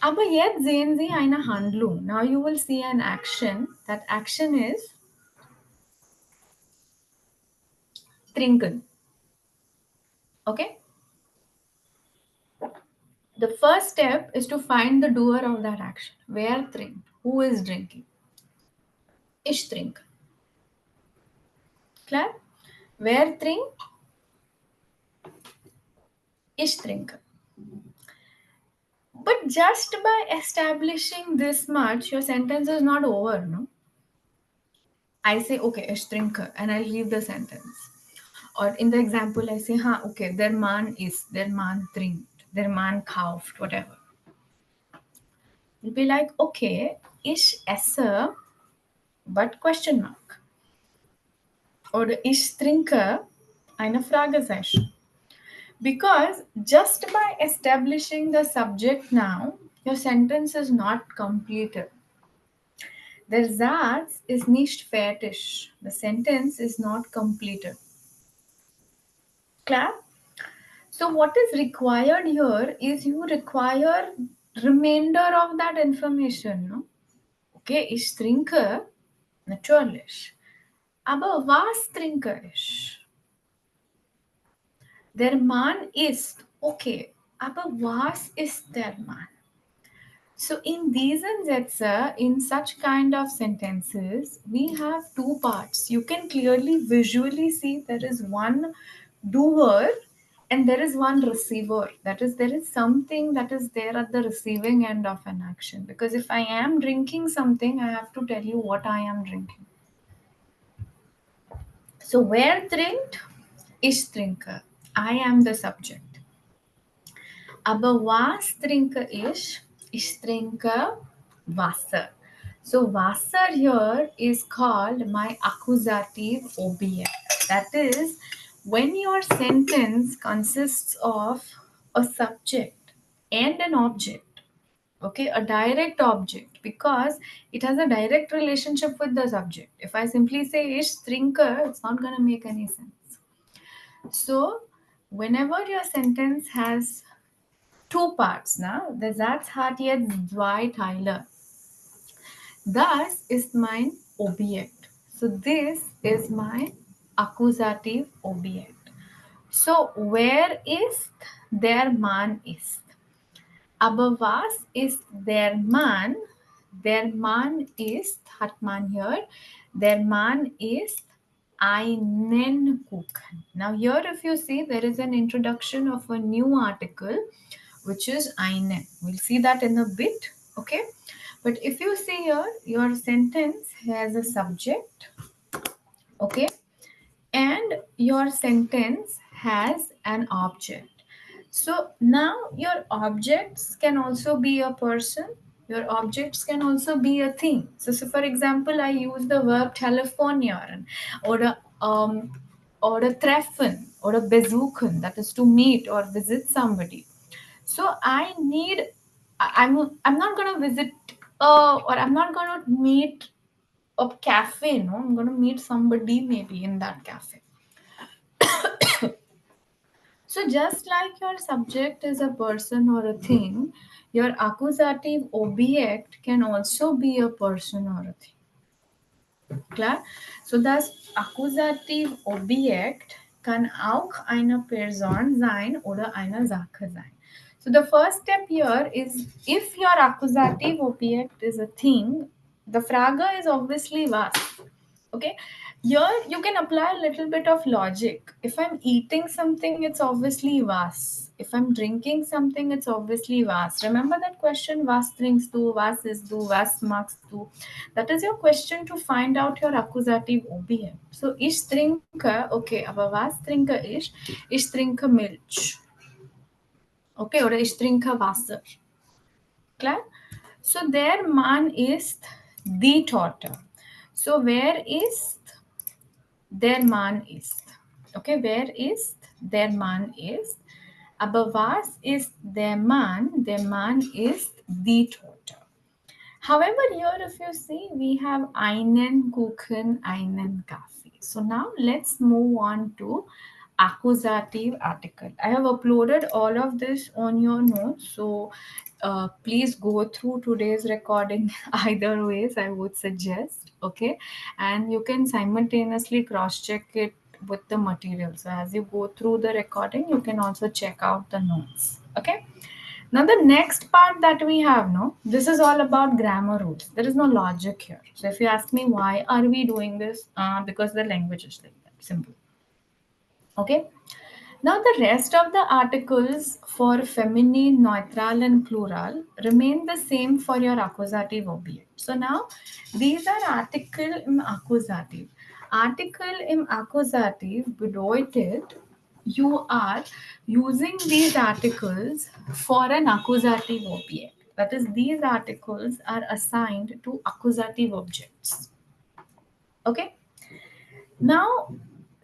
Aber jetzt sehen Sie eine Handlung. Now you will see an action. That action is trinken. Okay. The first step is to find the doer of that action. Wer trinkt? Who is drinking? Ich trinke. Klar? Wer trinkt? Ich trinke. But just by establishing this much, your sentence is not over, no? I say, okay, ich trinke, and I leave the sentence. Or in the example, I say, okay, der Mann isst, der Mann trinkt, der Mann kauft, whatever. You'll be like, okay, ich esse, but question mark. Oder ich trinke, eine Fragezeichen. Because just by establishing the subject now, your sentence is not completed. Der Satz ist nicht fertig. The sentence is not completed. Klar? So what is required here is you require remainder of that information. No? Okay, ich trinke, natürlich. Aber was trinke ich? Der Mann isst. Okay, aber was ist der Mann? So in diesen Sätze, in such kind of sentences, we have two parts. You can clearly visually see there is one doer and there is one receiver. That is, there is something that is there at the receiving end of an action. Because if I am drinking something, I have to tell you what I am drinking. So wer trinkt? Ich trinke. I am the subject. Aber was trinke ich? Ich trinke Wasser. So Wasser here is called my accusative object. That is, when your sentence consists of a subject and an object, okay, a direct object, because it has a direct relationship with the subject. If I simply say ich trinke, it's not going to make any sense. So whenever your sentence has two parts, now der Satz hat jetzt zwei Teile. Das ist mein Objekt. So this is my accusative object. So where ist der Mann ist? Aber was ist der Mann? Der Mann ist, hat man hier, der Mann ist einen Kuchen. Now here if you see, there is an introduction of a new article, which is einen. We'll see that in a bit, okay? But if you see here, your sentence has a subject, okay? And your sentence has an object. So now your objects can also be a person, Your objects can also be a thing. So for example, I use the verb telefonieren um, or a treffen or a besuchen, that is to meet or visit somebody. So I need, I'm not gonna visit or I'm not gonna meet a cafe. No, I'm gonna meet somebody maybe in that cafe. So, just like your subject is a person or a thing, your accusative object can also be a person or a thing. Klar? So, das Akkusativ Objekt kann auch eine Person sein oder eine Sache sein. So, the first step here is if your accusative object is a thing, the Frage is obviously was. Okay, here you can apply a little bit of logic. If I'm eating something, it's obviously was. If I'm drinking something, it's obviously was. Remember that question, was trinkst du, was isst du, was magst du? That is your question to find out your accusative object. So ich trinke, okay, aber was trinke ich? Ich trinke Milch. Okay, oder ich trinke Wasser. Klar? So der Mann ist die Torte. So wer ist der Mann ist? Okay, wer ist der Mann ist? Aber was ist der Mann? Der Mann ist die Torte. However, here if you see, we have einen Kuchen, einen Kaffee. So now let's move on to accusative article. I have uploaded all of this on your notes. So please go through today's recording either ways, I would suggest. Okay. And you can simultaneously cross check it with the material. So as you go through the recording, you can also check out the notes. Okay. Now the next part that we have, no, this is all about grammar rules. There is no logic here. So if you ask me why are we doing this, because the language is like that, simple. Okay. Now the rest of the articles for feminine, neutral, and plural remain the same for your accusative object. So now these are Artikel im Akkusativ. Artikel im Akkusativ bedeutet, you are using these articles for an accusative object. That is, these articles are assigned to accusative objects. Okay. Now,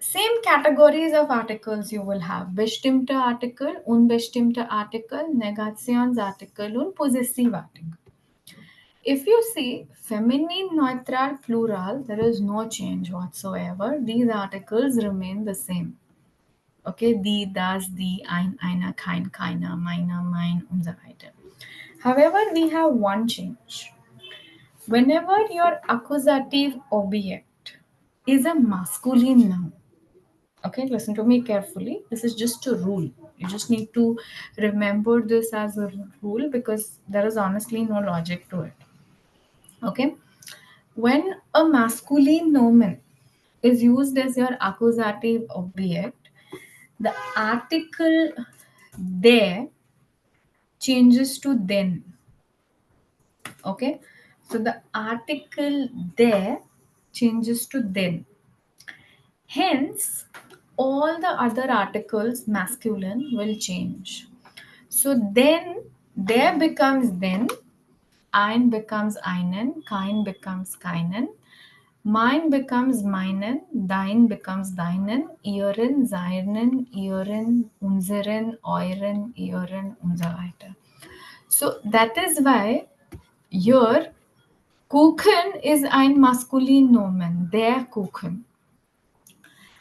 same categories of articles you will have. Bestimmte Artikel, unbestimmte Artikel, Negationsartikel und possessive Artikel. If you see feminine, neutral, plural, there is no change whatsoever. These articles remain the same. Okay, die, das, die, ein, einer, kein, keiner, meiner, mein und so weiter. However, we have one change. Whenever your accusative object is a masculine noun, okay, listen to me carefully. This is just a rule. You just need to remember this as a rule because there is honestly no logic to it. Okay, when a masculine nomen is used as your accusative object, the article there changes to then. Okay, so the article there changes to then. Hence, all the other articles masculine will change. So then there becomes then, ein becomes einen, kein becomes keinen, mein becomes meinen, dein becomes deinen, ihren, seinen, ihren, unseren, euren, ihren und so weiter. So that is why here Kuchen is ein maskulin Nomen, der Kuchen.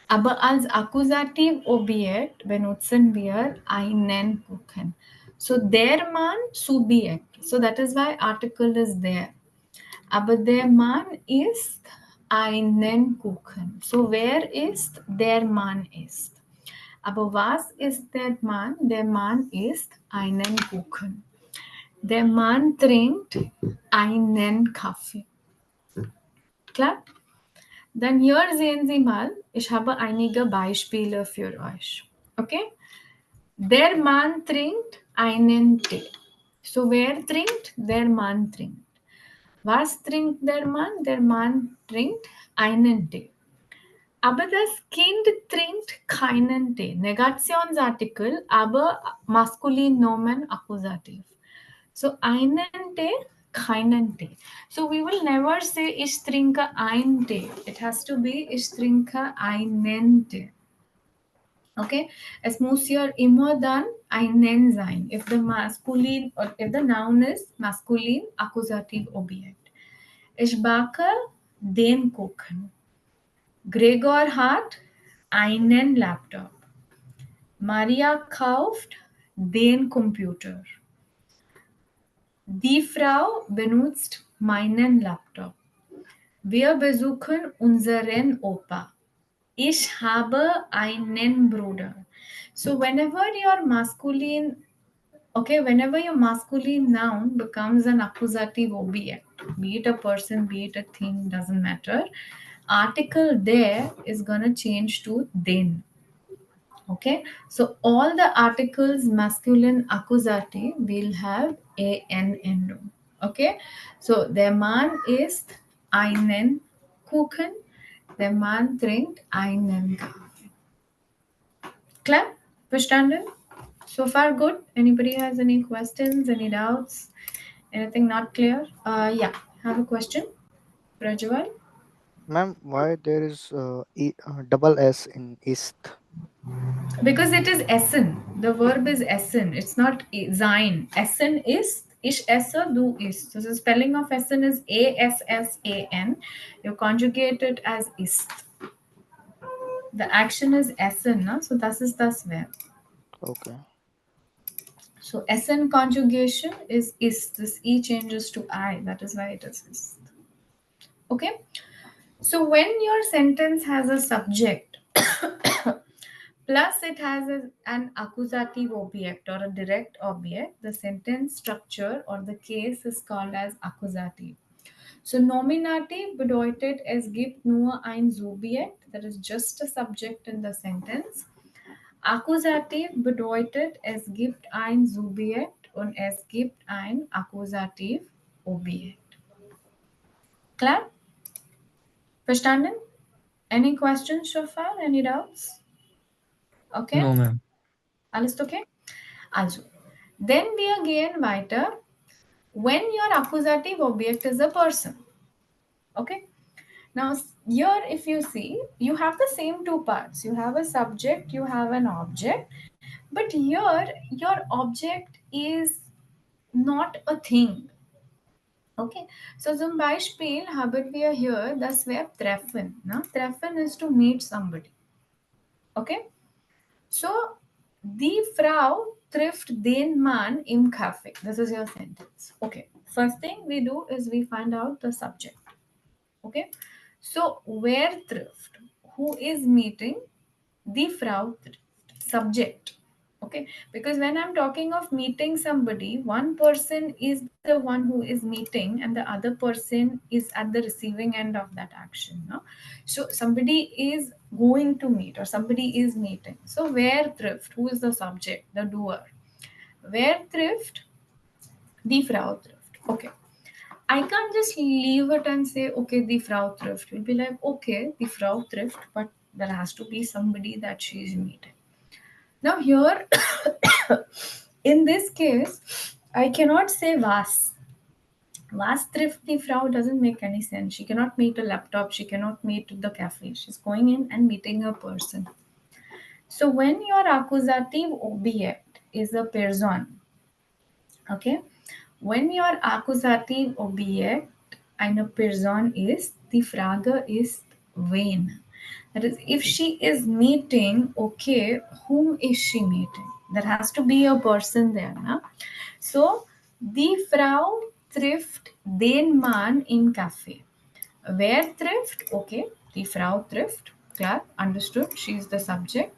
Aber als Akkusativ Objekt benutzen wir einen Kuchen. So der Mann Subjekt. So that is why article is there. Aber der Mann isst einen Kuchen. So wer isst? Der Mann isst. Aber was ist der Mann? Der Mann isst einen Kuchen. Der Mann trinkt einen Kaffee. Klar? Dann hier sehen Sie mal, ich habe einige Beispiele für euch. Okay? Der Mann trinkt einen Tee. So wer trinkt? Der Mann trinkt. Was trinkt der Mann? Der Mann trinkt einen Tee. Aber das Kind trinkt keinen Tee. Negationsartikel, aber maskulin Nomen Akkusativ. So einen Tee, keinen Tee. So we will never say ich trinke ein Tee. It has to be ich trinke einen Tee. Okay, es muss hier immer dann einen sein. If the masculine or if the noun is masculine, accusative Objekt. Ich backe den Kuchen. Gregor hat einen Laptop. Maria kauft den Computer. Die Frau benutzt meinen Laptop. Wir besuchen unseren Opa. Ich habe einen Bruder. So whenever your masculine, okay, whenever your masculine noun becomes an accusative object, be it a person, be it a thing, doesn't matter, article there is gonna change to den. Okay, so all the articles masculine accusative will have a n endung. Okay, so der Mann isst einen Kuchen, der Mann trinkt einen Kaffee. Klar? Verstanden? So far good? Anybody has any questions, any doubts, anything not clear? Yeah, have a question, Prajwal? Ma'am, why there is double S in ist? Because it is Essen. The verb is Essen. It's not sein. Essen is ich esse, du isst. So the spelling of Essen is Assan. You conjugate it as ist. The action is Essen, no? So das ist das Verb. Okay. So Essen conjugation is ist. This E changes to I. That is why it is ist. Okay? So when your sentence has a subject, plus it has an accusative object or a direct object, the sentence structure or the case is called as accusative. So Nominativ bedeutet, es gibt nur ein Subjekt, that is just a subject in the sentence. Akkusativ bedeutet, es gibt ein Subjekt und es gibt ein Akkusativ-Objekt. Klar? Verstanden? Any questions so far? Any doubts? Okay? No, ma'am. Alles okay? Also, then wir gehen weiter. When your accusative object is a person. Okay? Now, here if you see, you have the same two parts. You have a subject, you have an object. But here, your object is not a thing. Okay, so zum Beispiel haben wir hier das Verb treffen. Na? Treffen is to meet somebody. Okay, so die Frau trifft den Mann im Café. This is your sentence. Okay, first thing we do is we find out the subject. Okay, so wer trifft? Who is meeting? Die Frau trifft. Subject. Okay, because when I'm talking of meeting somebody, one person is the one who is meeting and the other person is at the receiving end of that action, no? So somebody is going to meet or somebody is meeting. So wer trifft? Who is the subject, the doer? Wer trifft? Die Frau trifft. Okay, I can't just leave it and say, okay, die Frau trifft. You'll be like, okay, die Frau trifft, but there has to be somebody that she is meeting. Now here, in this case, I cannot say was. Was trifft die Frau doesn't make any sense. She cannot meet a laptop. She cannot meet the cafe. She's going in and meeting a person. So when your accusative object is a person, okay, when your accusative Objekt eine Person ist, die Frage ist wen. That is, if she is meeting, okay, whom is she meeting? There has to be a person there. Na? So, die Frau trifft den Mann im Café. Wer trifft? Okay, die Frau trifft. Klar, understood, she is the subject.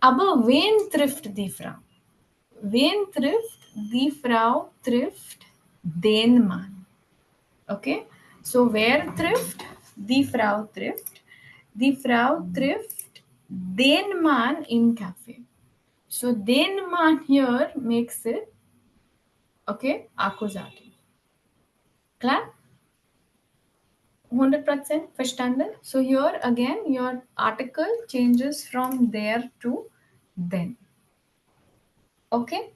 Aber wen trifft die Frau? Wen trifft? Die Frau trifft den Mann. Okay? So wer trifft? Die Frau trifft. Die Frau trifft den Mann im Café. So den Mann here makes it, okay, accusative. Klar? 100% verstanden? So here again your article changes from there to then. Okay?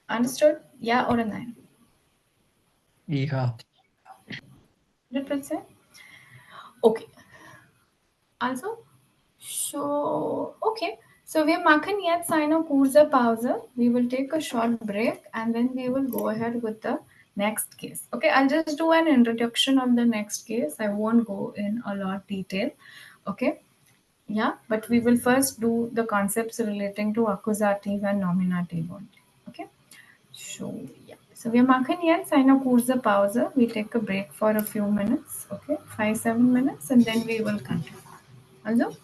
Understood? Yeah or a nine? Yeah. 100%. Okay. Also, so okay. So wir machen jetzt eine kurze Pause. We will take a short break and then we will go ahead with the next case. Okay, I'll just do an introduction of the next case. I won't go in a lot detail. Okay, yeah, but we will first do the concepts relating to accusative and nominative only. Okay, so yeah. So wir machen jetzt eine kurze Pause. We take a break for a few minutes. Okay, 5-7 minutes, and then we will continue. Also,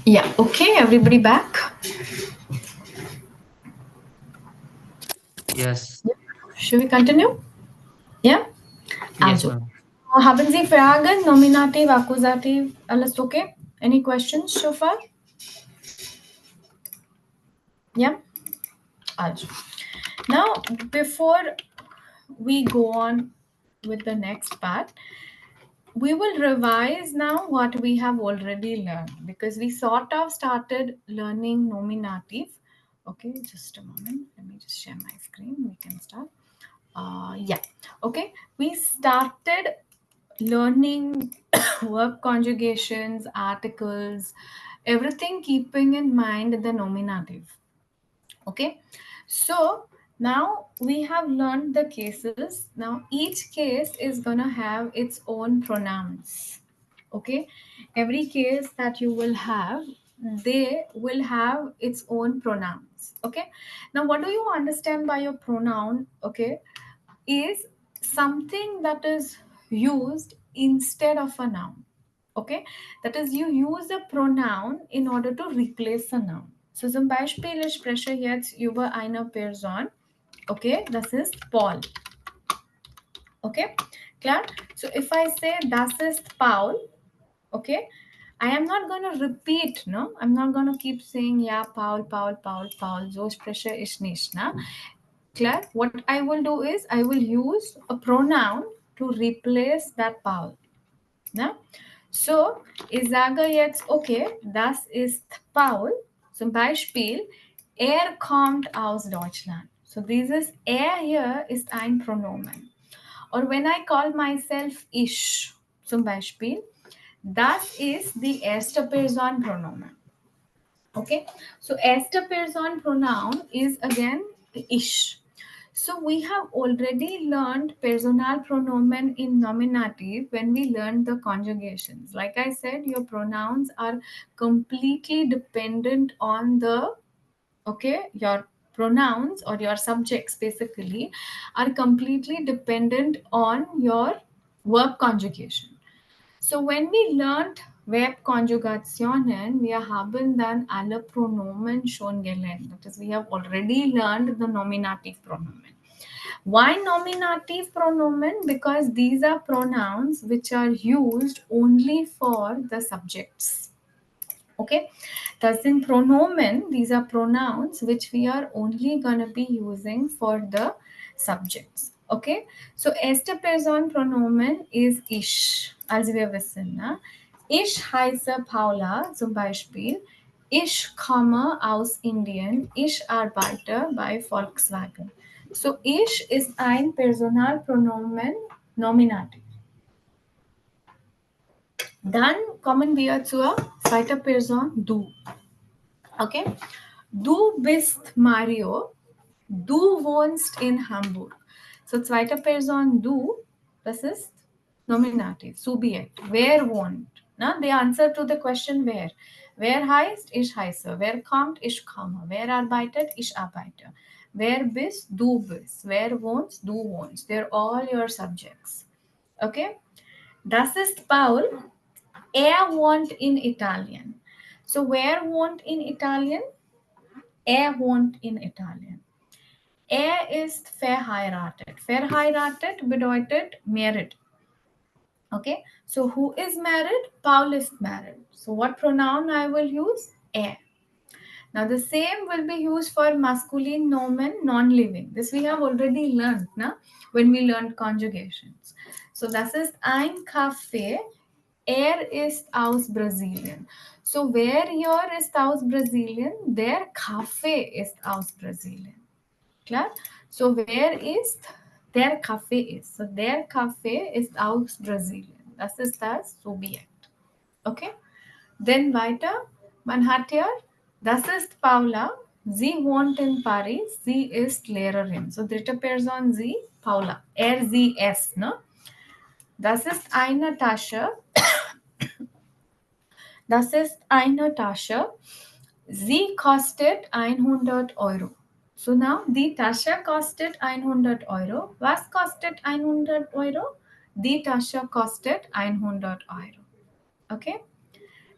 Yeah, okay, everybody back. Yes. Should we continue? Yeah, Yes, also. ma'am. Haben Sie Fragen, Nominativ, Akkusativ, alles okay? Any questions so far? Yeah, also. Now, before we go on with the next part, we will revise now what we have already learned because we sort of started learning nominative. Okay, just a moment. Let me just share my screen. We can start. Yeah. Okay, we started learning verb conjugations, articles, everything keeping in mind the nominative. Okay, so now we have learned the cases. Now each case is gonna have its own pronouns. Okay, every case that you will have, they will have its own pronouns. Okay, now what do you understand by your pronoun? Okay, is something that is used instead of a noun. Okay, that is, you use a pronoun in order to replace a noun. So zum Beispiel, ich spreche jetzt über eine Person. Okay, das ist Paul. Okay, klar? So if I say das ist Paul, okay, I am not going to repeat, no? I'm not going to keep saying, yeah, Paul, Paul, Paul, Paul. So spreche ich nicht, na? Clear? What I will do is I will use a pronoun to replace that Paul. Na? So, ich sage jetzt, okay, das ist Paul. Zum Beispiel, er kommt aus Deutschland. So, dieses er hier ist ein Pronomen. Or when I call myself ich, zum Beispiel, das ist die erste Person Pronomen. Okay, so erste Person pronoun is again ich. So we have already learned personal pronomen in nominative when we learned the conjugations. Like I said, your pronouns are completely dependent on the, okay, your pronouns or your subjects basically are completely dependent on your verb conjugation. So when we learned Verbkonjugationen, wir haben dann alle Pronomen schon gelernt. That is, we have already learned the nominative pronomen. Why nominative pronomen? Because these are pronouns which are used only for the subjects. Okay, thus in pronomen, these are pronouns which we are only gonna be using for the subjects. Okay, so erste Person Pronomen is ich, also wir wissen, ne? Ich heiße Paula zum Beispiel. Ich komme aus Indien. Ich arbeite bei Volkswagen. So ich ist ein Personalpronomen Nominativ. Dann kommen wir zur zweiten Person, du. Okay? Du bist Mario. Du wohnst in Hamburg. So zweite Person du, das ist Nominativ, Subjekt. Wer wohnt? Na, the answer to the question where. Wer heißt? Ich heiße. Wer kommt? Ich komme. Wer arbeitet? Ich arbeite. Wer bist? Du bist. Wer wohnt? Du wohnst. They're all your subjects. Okay? Das ist Paul. Er wohnt in Italien. So where wohnt in Italien? Er wohnt in Italien. Er ist verheiratet. Verheiratet bedeutet married. Okay, so who is married? Paul is married. So what pronoun I will use? Er. Now the same will be used for masculine nomen non-living. This we have already learned, na? When we learned conjugations. So das ist ein Kaffee. Er ist aus Brasilien. So wer hier ist aus Brasilien? Der Kaffee ist aus Brasilien. Klar? So wer ist? Der Kaffee ist. So der Kaffee ist aus Brasilien. Das ist das Subjekt. Okay? Dann weiter. Man hat hier, das ist Paula. Sie wohnt in Paris. Sie ist Lehrerin. So dritte Person sie, Paula. Er, sie, es. Ne? Das ist eine Tasche. Das ist eine Tasche. Sie kostet 100 Euro. So now, die Tasche kostet 100 Euro. Was kostet 100 Euro? Die Tasche kostet 100 Euro. Okay?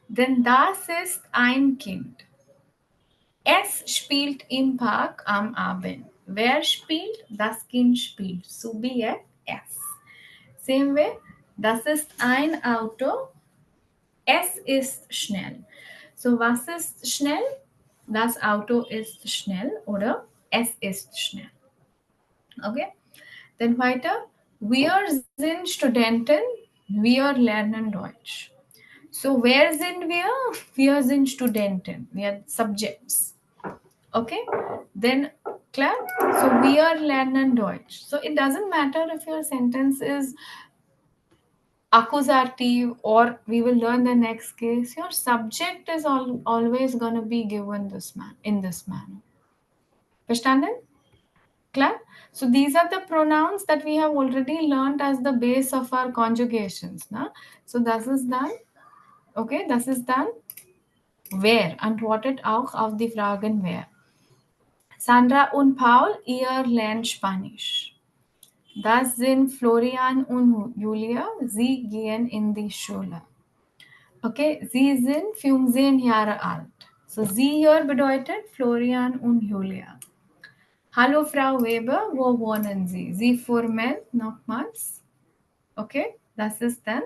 Then das ist ein Kind. Es spielt im Park am Abend. Wer spielt? Das Kind spielt. Subjekt es. Same way, das ist ein Auto. Es ist schnell. So, was ist schnell? Das Auto ist schnell oder es ist schnell. Okay? Dann weiter. Wir sind Studenten. Wir lernen Deutsch. So, wer sind wir? Wir sind Studenten. Wir are subjects. Okay? Then, klar? So, wir lernen Deutsch. So, it doesn't matter if your sentence is accusative or we will learn the next case. Your subject is always going to be given in this manner. Verstanden? Clear? So these are the pronouns that we have already learned as the base of our conjugations. Na? So das ist dann, okay, das ist dann wer. Antwortet auch auf die Fragen wer. Sandra und Paul, ihr lernt Spanisch. Das sind Florian und Julia, sie gehen in die Schule. Okay, sie sind 15 Jahre alt. So sie hier bedeutet Florian und Julia. Hallo Frau Weber, wo wohnen Sie? Sie formell nochmals. Okay, das ist dann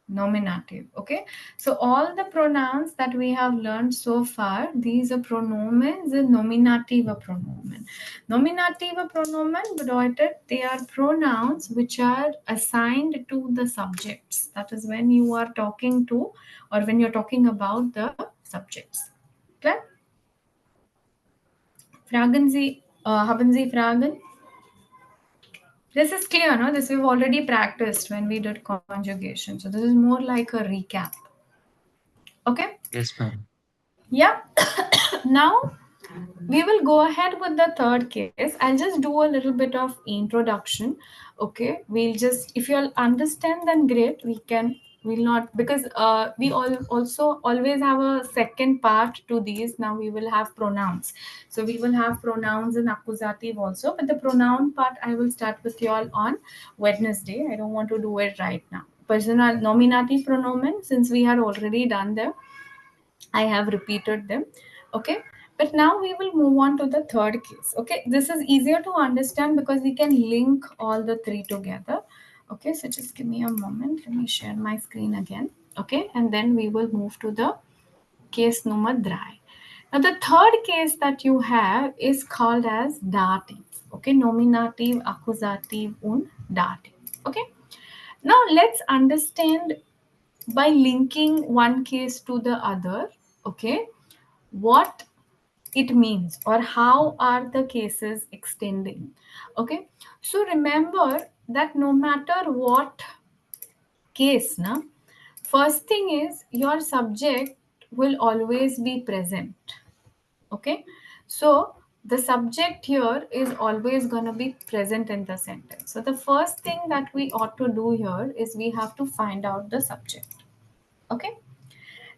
nominative. Okay, so all the pronouns that we have learned so far, these are pronomen sind nominative pronomen. Nominative pronomen bedeutet they are pronouns which are assigned to the subjects. That is when you are talking to or when you're talking about the subjects. Klar? Fragen Sie, haben Sie Fragen? This is clear, no? This we've already practiced when we did conjugation. So this is more like a recap. Okay? Yes, ma'am. Yeah. Now we will go ahead with the third case. I'll just do a little bit of introduction. Okay, we'll just, if you'll understand, then great. We'll not, because we also always have a second part to these. Now we will have pronouns, so we will have pronouns and accusative also, but the pronoun part I will start with you all on Wednesday. I don't want to do it right now. Personal nominative pronomen, since we had already done them, I have repeated them. Okay. But now we will move on to the third case. Okay. This is easier to understand because we can link all the three together. Okay. So just give me a moment. Let me share my screen again. Okay. And then we will move to the case number 3. Now the third case that you have is called as dative. Okay. Nominative, accusative, und dative. Okay. Now let's understand by linking one case to the other, okay, what it means or how are the cases extending. Okay, so remember that no matter what case, na, first thing is your subject will always be present. Okay, so the subject here is always going to be present in the sentence. So the first thing that we ought to do here is we have to find out the subject. Okay,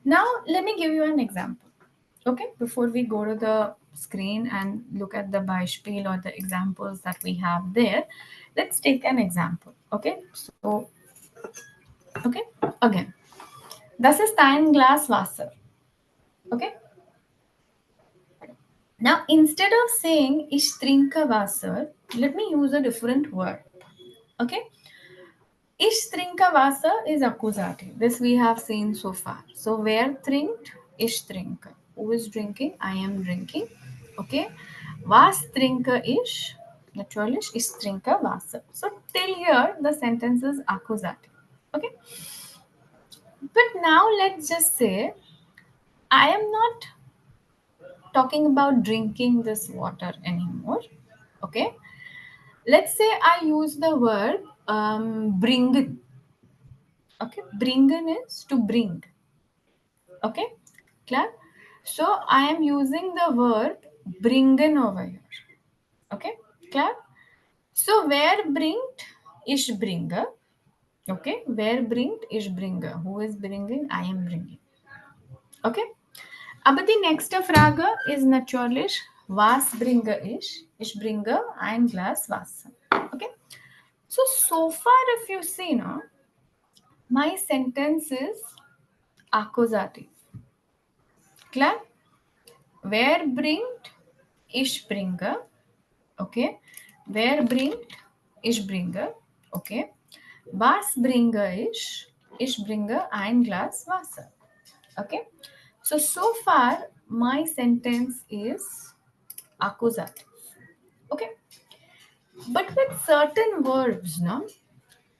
now let me give you an example. Okay, before we go to the screen and look at the Beispiel or the examples that we have there, let's take an example. Okay, so, okay, again, das ist ein Glas Wasser. Okay, now instead of saying ich trinke Wasser, let me use a different word. Okay, ich trinke Wasser is accusative. This we have seen so far. So wer trinkt? Ich trinke. Who is drinking? I am drinking. Okay. Was trinke ich? Natürlich, ich trinke Wasser. So till here the sentence is accusative. Okay. But now let's just say I am not talking about drinking this water anymore. Okay. Let's say I use the word bringen. Okay, bringen is to bring. Okay, clear? So I am using the verb bringen over here. Okay, clear? So wer bringt? Ich bringe. Okay, wer bringt? Ich bringe. Who is bringing? I am bringing. Okay. Aber die nächste Frage ist natürlich, was bringe ich? Ich bringe ein Glas Wasser. Okay. So far if you see now, my sentence is accusative. Klar? Wer bringt? Ich bringe. Okay. Wer bringt? Ich bringe. Okay. Was bringe ich? Ich bringe ein Glas Wasser. Okay. So far my sentence is accusative. Okay. But with certain verbs, no,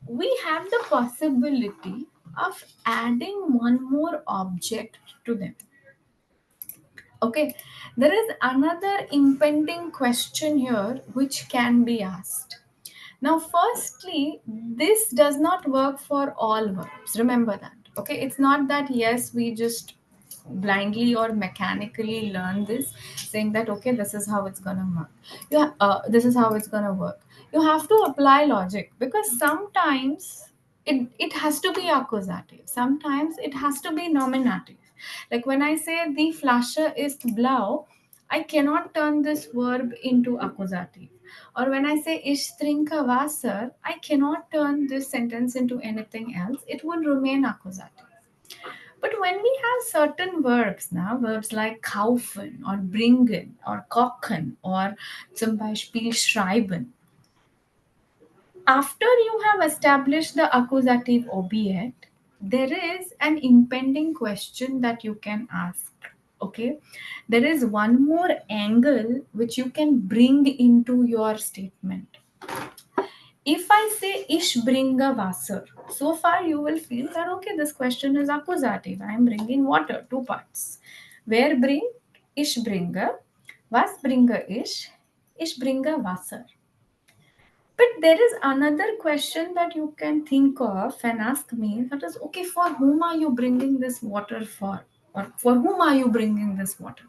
we have the possibility of adding one more object to them. Okay, there is another impending question here which can be asked. Now, firstly, this does not work for all verbs. Remember that. Okay, it's not that yes, we just blindly or mechanically learn this, saying that okay, this is how it's gonna work. Yeah, this is how it's gonna work. You have to apply logic because sometimes it has to be accusative. Sometimes it has to be nominative. Like when I say the Flasche ist blau, I cannot turn this verb into accusative. Or when I say ich trinke Wasser, I cannot turn this sentence into anything else. It would remain accusative. But when we have certain verbs now, verbs like kaufen or bringen or kochen or zum Beispiel schreiben, after you have established the accusative object, there is an impending question that you can ask. Okay, there is one more angle which you can bring into your statement. If I say ich bringe Wasser, so far you will feel that okay, this question is accusative. I am bringing water, two parts. Wer bringt? Ich bringe. Was bringe ich? Ich bringe Wasser. But there is another question that you can think of and ask me, that is okay, for whom are you bringing this water for? Or for whom are you bringing this water?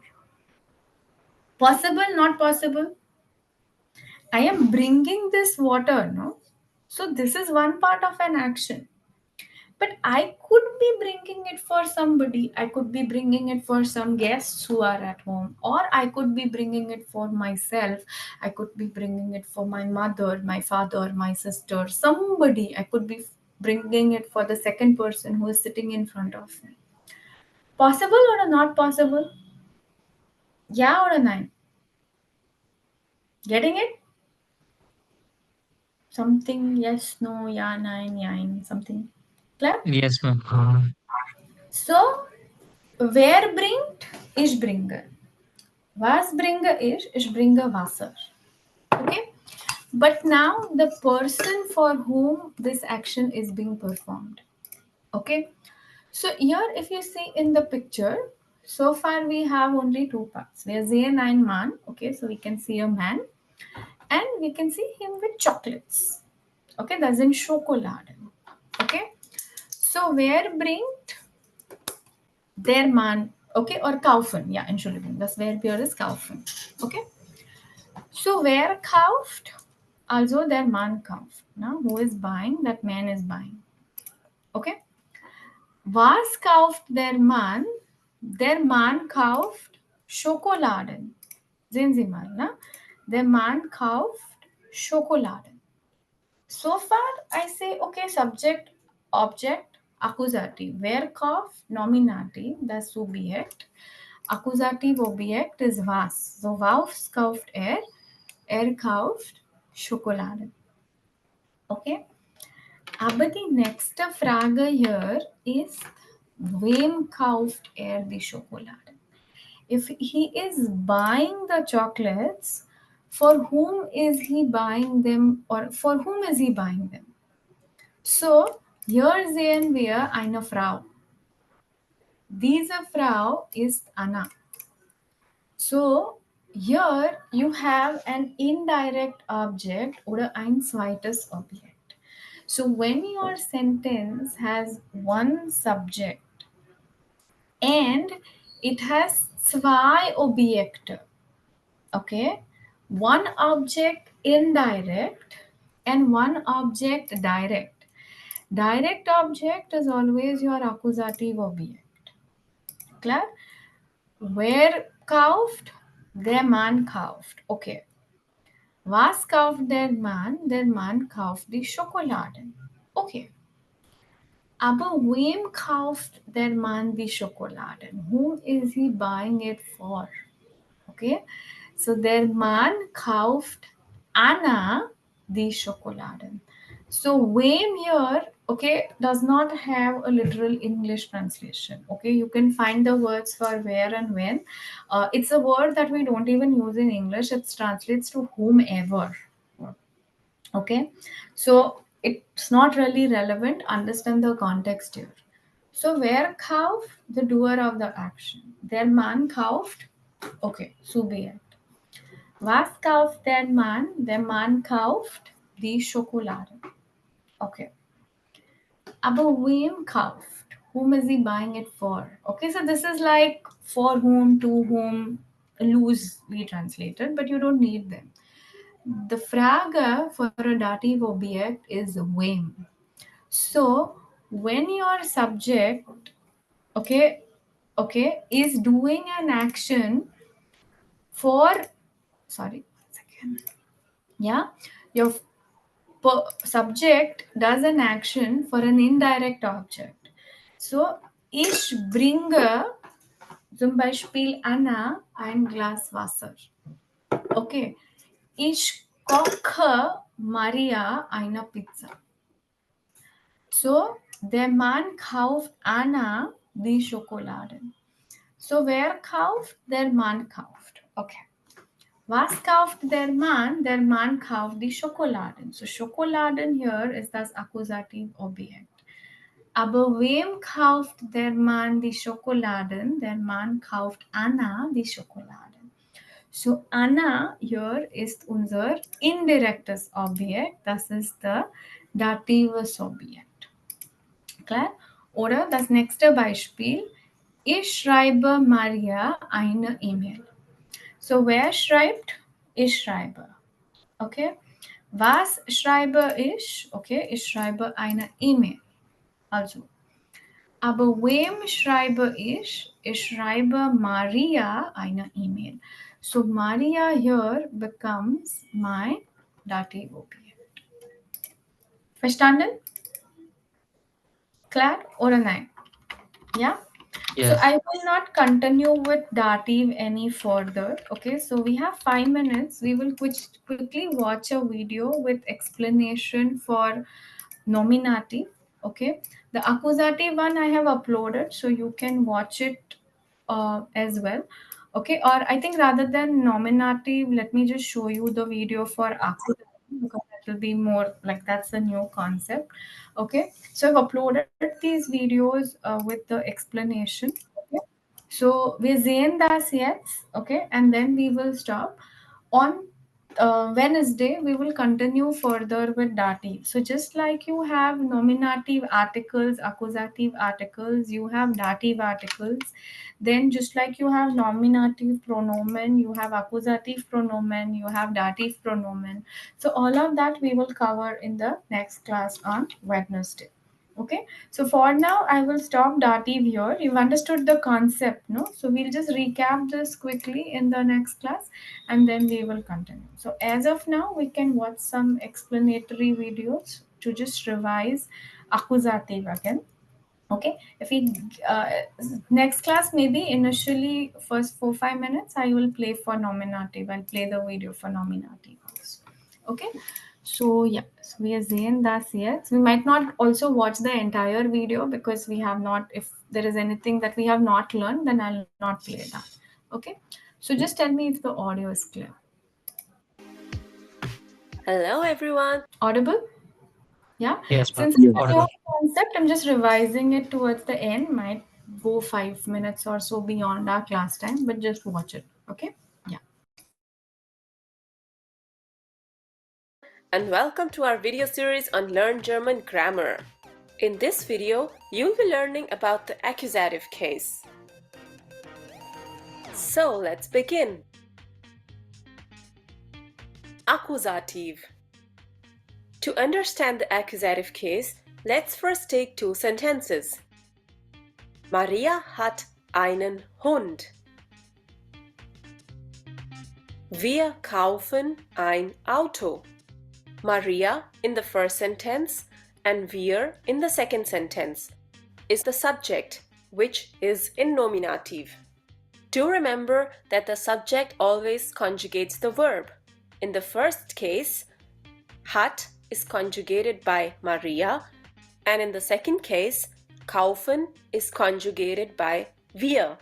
Possible, not possible? I am bringing this water, no? So this is one part of an action. But I could be bringing it for somebody. I could be bringing it for some guests who are at home, or I could be bringing it for myself. I could be bringing it for my mother, my father, my sister, somebody. I could be bringing it for the second person who is sitting in front of me. Possible or not possible? Yeah or a nine? Getting it? Something yes, no, yeah, nine, nine, something. Clear? Yes, ma'am. So, wer bringt? Ich bringe. Was bringe ich? Ich bringe Wasser. Okay? But now the person for whom this action is being performed. Okay? So here if you see in the picture, so far we have only two parts. We are sehen ein Mann. Okay, so we can see a man and we can see him with chocolates. Okay, das sind Schokoladen. Okay? So wer bringt? Der Mann. Okay, or kaufen. Ja, Entschuldigung, das Verb hier ist kaufen. Okay? So wer kauft? Also der Mann kauft. Now, who is buying? That man is buying. Okay? Was kauft der Mann? Der Mann kauft Schokoladen. Sehen Sie mal, ne? Der Mann kauft Schokoladen. So far, I say, okay, subject, object, accusative. Wer kauft? Nominative, das Subjekt. Accusative Objekt ist was. So, was kauft er? Er kauft Schokolade. Okay? Aber die nächste Frage hier ist, wem kauft er die Schokolade? If he is buying the chocolates, for whom is he buying them or for whom is he buying them? So, hier sehen wir eine Frau. Diese Frau ist Anna. So, here you have an indirect object oder ein zweites Objekt. So, when your sentence has one subject and it has zwei Objekte, okay, one object indirect and one object direct. Direct object is always your accusative object. Klar? Wer kauft? Der Mann kauft. Okay. Was kauft der Mann? Der Mann kauft die Schokoladen. Okay. Aber wem kauft der Mann die Schokoladen? Whom is he buying it for? Okay, so der Mann kauft Anna die Schokoladen. So wem here, okay, does not have a literal English translation. Okay, you can find the words for where and when. It's a word that we don't even use in English. It translates to whomever. Okay, so it's not really relevant. Understand the context here. So wer kauft? The doer of the action. Der Mann kauft. Okay, Subjekt. Was kauft der Mann? Der Mann kauft die Schokolade. Okay. Aber wem kauft? Whom is he buying it for? Okay, so this is like for whom, to whom, loosely translated, but you don't need them. The Frage for a dative object is wem. So when your subject, okay, is doing an action for, sorry, 1 second. Yeah, your subject does an action for an indirect object. So, ich bringe zum Beispiel Anna ein Glas Wasser. Okay. Ich koche Maria eine Pizza. So, der Mann kauft Anna die Schokoladen. So, wer kauft? Der Mann kauft. Okay. Was kauft der Mann? Der Mann kauft die Schokoladen. So Schokoladen here is das Akkusativobjekt. Aber wem kauft der Mann die Schokoladen? Der Mann kauft Anna die Schokoladen. So Anna here ist unser indirektes Objekt. Das ist der datives Objekt. Klar? Oder das nächste Beispiel. Ich schreibe Maria eine E-Mail. So wer schreibt? Ich schreibe. Okay. Was schreibe ich? Okay, ich schreibe eine E-Mail. Also, aber wem schreibe ich? Ich schreibe Maria eine E-Mail. So Maria here becomes my dative object. Verstanden? Klar oder nein? Yeah. So Yes. I will not continue with dative any further. Okay, so we have 5 minutes. We will quickly watch a video with explanation for nominative. Okay, the accusative one I have uploaded, so you can watch it as well. Okay, or I think rather than nominative, let me just show you the video for accusative because that will be more like that's a new concept. Okay, so I've uploaded these videos with the explanation. Okay, so wir sehen das jetzt, okay, and then we will stop. On Wednesday, we will continue further with dative. So just like you have nominative articles, accusative articles, you have dative articles. Then just like you have nominative pronomen, you have accusative pronomen, you have dative pronomen. So all of that we will cover in the next class on Wednesday. Okay, so for now I will stop dative here. You've understood the concept, no? So we'll just recap this quickly in the next class and then we will continue. So as of now we can watch some explanatory videos to just revise accusative again. Okay, if we next class, maybe initially first 4-5 minutes I will play for nominative. I'll play the video for nominative also. Okay, so yeah, so we are saying that yes, we might not also watch the entire video because we have not, if there is anything that we have not learned, then I'll not play that. Okay, so just tell me if the audio is clear. Hello, everyone. Audible? Yeah. Yes, ma'am. Since it's a Audible. new concept, I'm just revising it towards the end. Might go 5 minutes or so beyond our class time, but just watch it. Okay. Yeah. And welcome to our video series on Learn German Grammar. In this video, you'll be learning about the accusative case. So let's begin. Accusative. To understand the accusative case, let's first take two sentences. Maria hat einen Hund. Wir kaufen ein Auto. Maria in the first sentence and wir in the second sentence is the subject, which is in nominative. Do remember that the subject always conjugates the verb. In the first case, hat is conjugated by Maria, and in the second case, kaufen is conjugated by wir.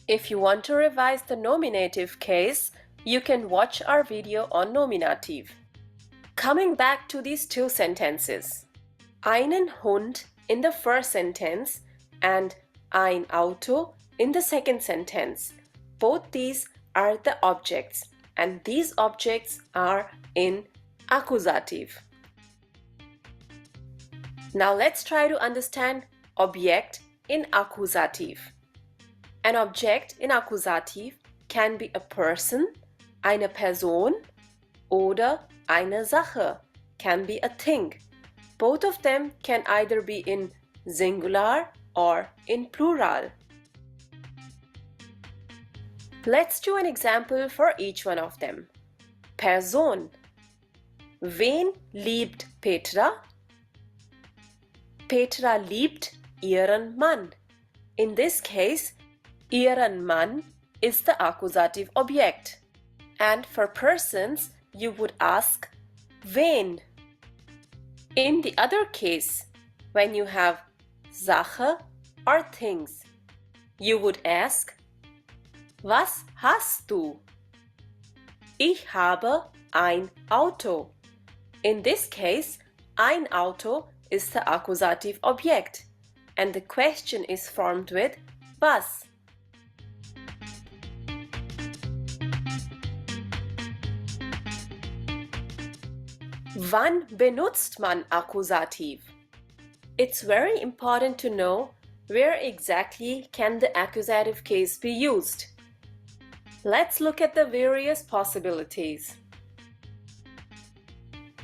If you want to revise the nominative case, you can watch our video on nominative. Coming back to these two sentences, einen Hund in the first sentence and ein Auto in the second sentence. Both these are the objects, and these objects are in Akkusativ. Now let's try to understand Objekt in Akkusativ. An object in Akkusativ can be a person, eine Person, oder eine Sache, can be a thing. Both of them can either be in singular or in plural. Let's do an example for each one of them. Person. Wen liebt Petra? Petra liebt ihren Mann. In this case, ihren Mann is the accusative object. And for persons, you would ask wen. In the other case, when you have Sache or things, you would ask Was hast du? Ich habe ein Auto. In this case, ein Auto is the accusative object, and the question is formed with was. Wann benutzt man Akkusativ? It's very important to know where exactly can the accusative case be used. Let's look at the various possibilities.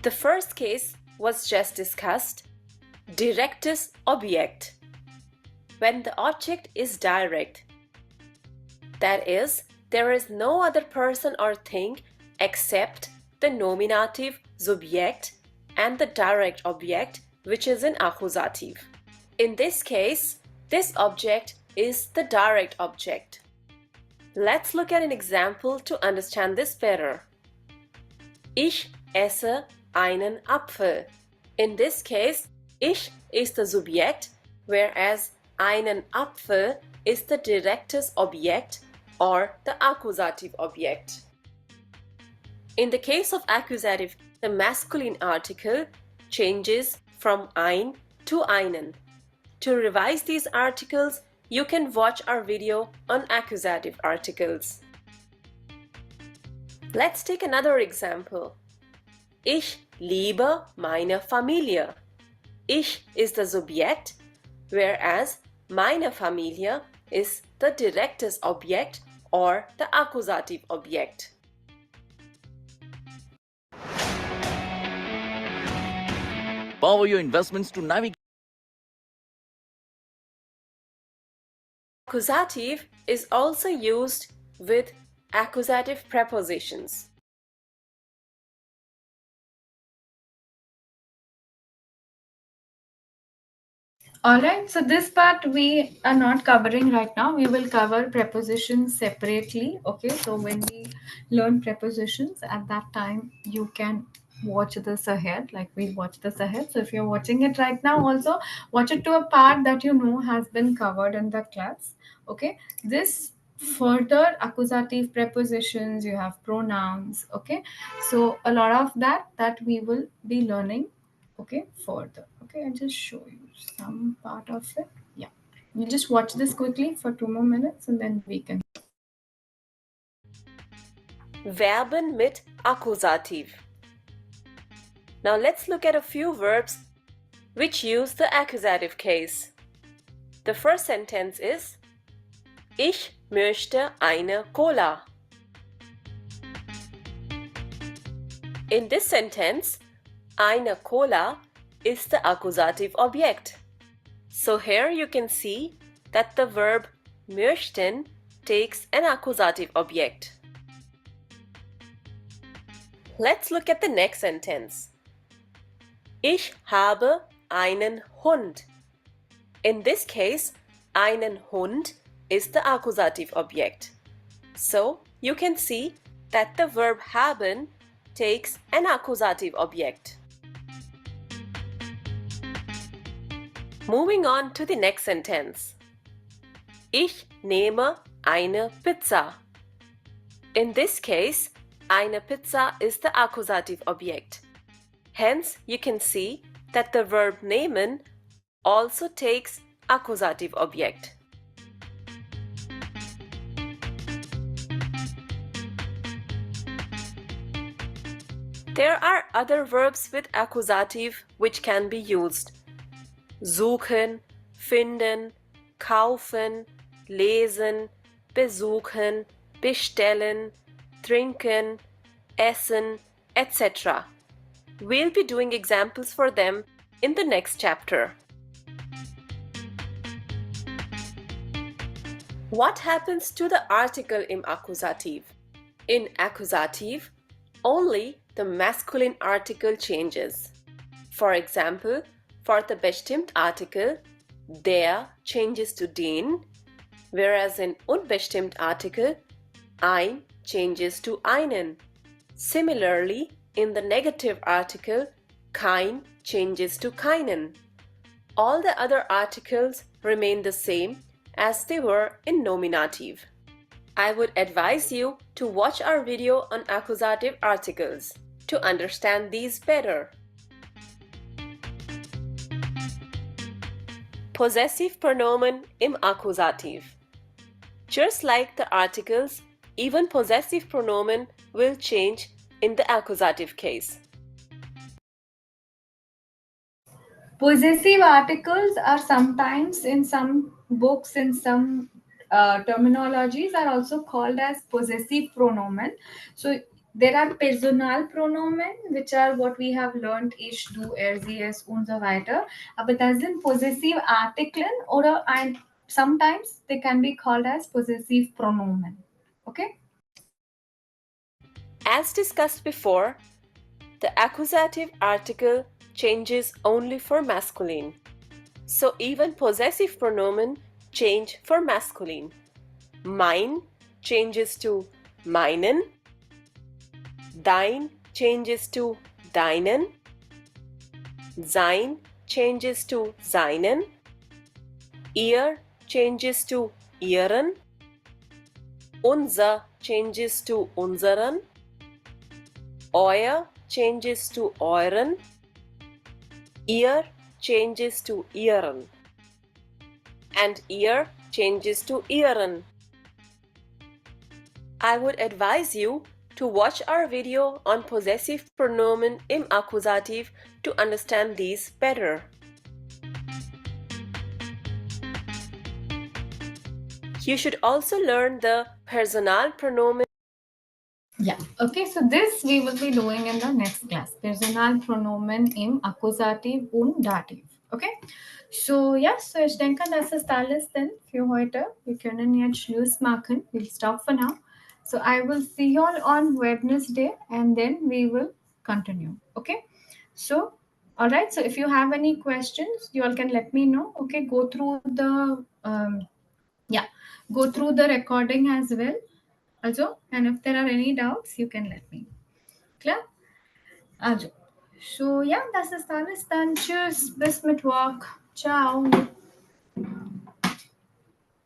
The first case was just discussed, direktes Objekt, when the object is direct. That is, there is no other person or thing except the nominative Subjekt and the direct object, which is in Akkusativ. In this case, this object is the direct object. Let's look at an example to understand this better. Ich esse einen Apfel. In this case, ich is the Subjekt, whereas einen Apfel is the directes Objekt or the accusative object. In the case of accusative, the masculine article changes from ein to einen. To revise these articles, you can watch our video on accusative articles. Let's take another example. Ich liebe meine Familie. Ich is the Subjekt, whereas meine Familie is the directes Objekt or the accusative object. Power your investments to navigate. Accusative is also used with accusative prepositions. Alright, so this part we are not covering right now. We will cover prepositions separately. Okay, so when we learn prepositions, at that time you can watch this ahead, like we'll watch this ahead. So if you're watching it right now, also watch it to a part that you know has been covered in the class. Okay, this further accusative prepositions, you have pronouns. Okay, so a lot of that we will be learning. Okay, further. Okay, I'll just show you some part of it. Yeah, you just watch this quickly for 2 more minutes and then we can. Verben mit Akkusativ. Now let's look at a few verbs which use the accusative case. The first sentence is Ich möchte eine Cola. In this sentence, eine Cola is the accusative object. So here you can see that the verb möchten takes an accusative object. Let's look at the next sentence. Ich habe einen Hund. In this case, einen Hund is the accusative object. So you can see that the verb haben takes an accusative object. Moving on to the next sentence. Ich nehme eine Pizza. In this case, eine Pizza is the accusative object. Hence, you can see that the verb nehmen also takes accusative object. There are other verbs with accusative which can be used. Suchen, finden, kaufen, lesen, besuchen, bestellen, trinken, essen, etc. We'll be doing examples for them in the next chapter. What happens to the article im Akkusativ? In Akkusativ, only the masculine article changes. For example, for the bestimmt article, der changes to den, whereas in unbestimmt article, ein changes to einen. Similarly, in the negative article, kein changes to keinen. All the other articles remain the same as they were in nominative. I would advise you to watch our video on accusative articles to understand these better. Possessive pronomen im Akkusativ. Just like the articles, even possessive pronomen will change in the accusative case. Possessive articles are sometimes in some books, in some terminologies, are also called as possessive pronomen. So there are personal pronomen, which are what we have learned, ich, du, er, sie, es und so weiter. Aber das sind possessive Artikeln oder sometimes they can be called as possessive pronomen. Okay? As discussed before, the accusative article changes only for masculine. So even possessive pronomen change for masculine. Mein changes to meinen. Dein changes to deinen. Sein changes to seinen. Ihr changes to ihren. Unser changes to unseren. Euer changes to euren. Ihr changes to ihren. And ihr changes to ihren. I would advise you to watch our video on possessive pronomen im Akkusativ to understand these better. You should also learn the personal pronomen. Yeah, okay, so this we will be doing in the next class. Personal Pronomen im Akkusativ und Dativ. Okay, so ja, so ich denke, das ist alles denn für heute. Wir können jetzt Schluss machen. We'll stop for now. So I will see you all on Wednesday and then we will continue. Okay, so all right, so if you have any questions, you all can let me know. Okay, go through the go through the recording as well. Also, and if there are any doubts, you can let me know. Klar? Also, so ja, das ist alles dann. Tschüss, bis Mittwoch. Ciao.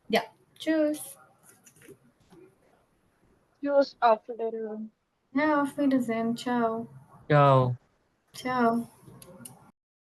Ja, tschüss. Tschüss, auf Wiedersehen. Ja, auf Wiedersehen. Ciao. Ciao. Ciao.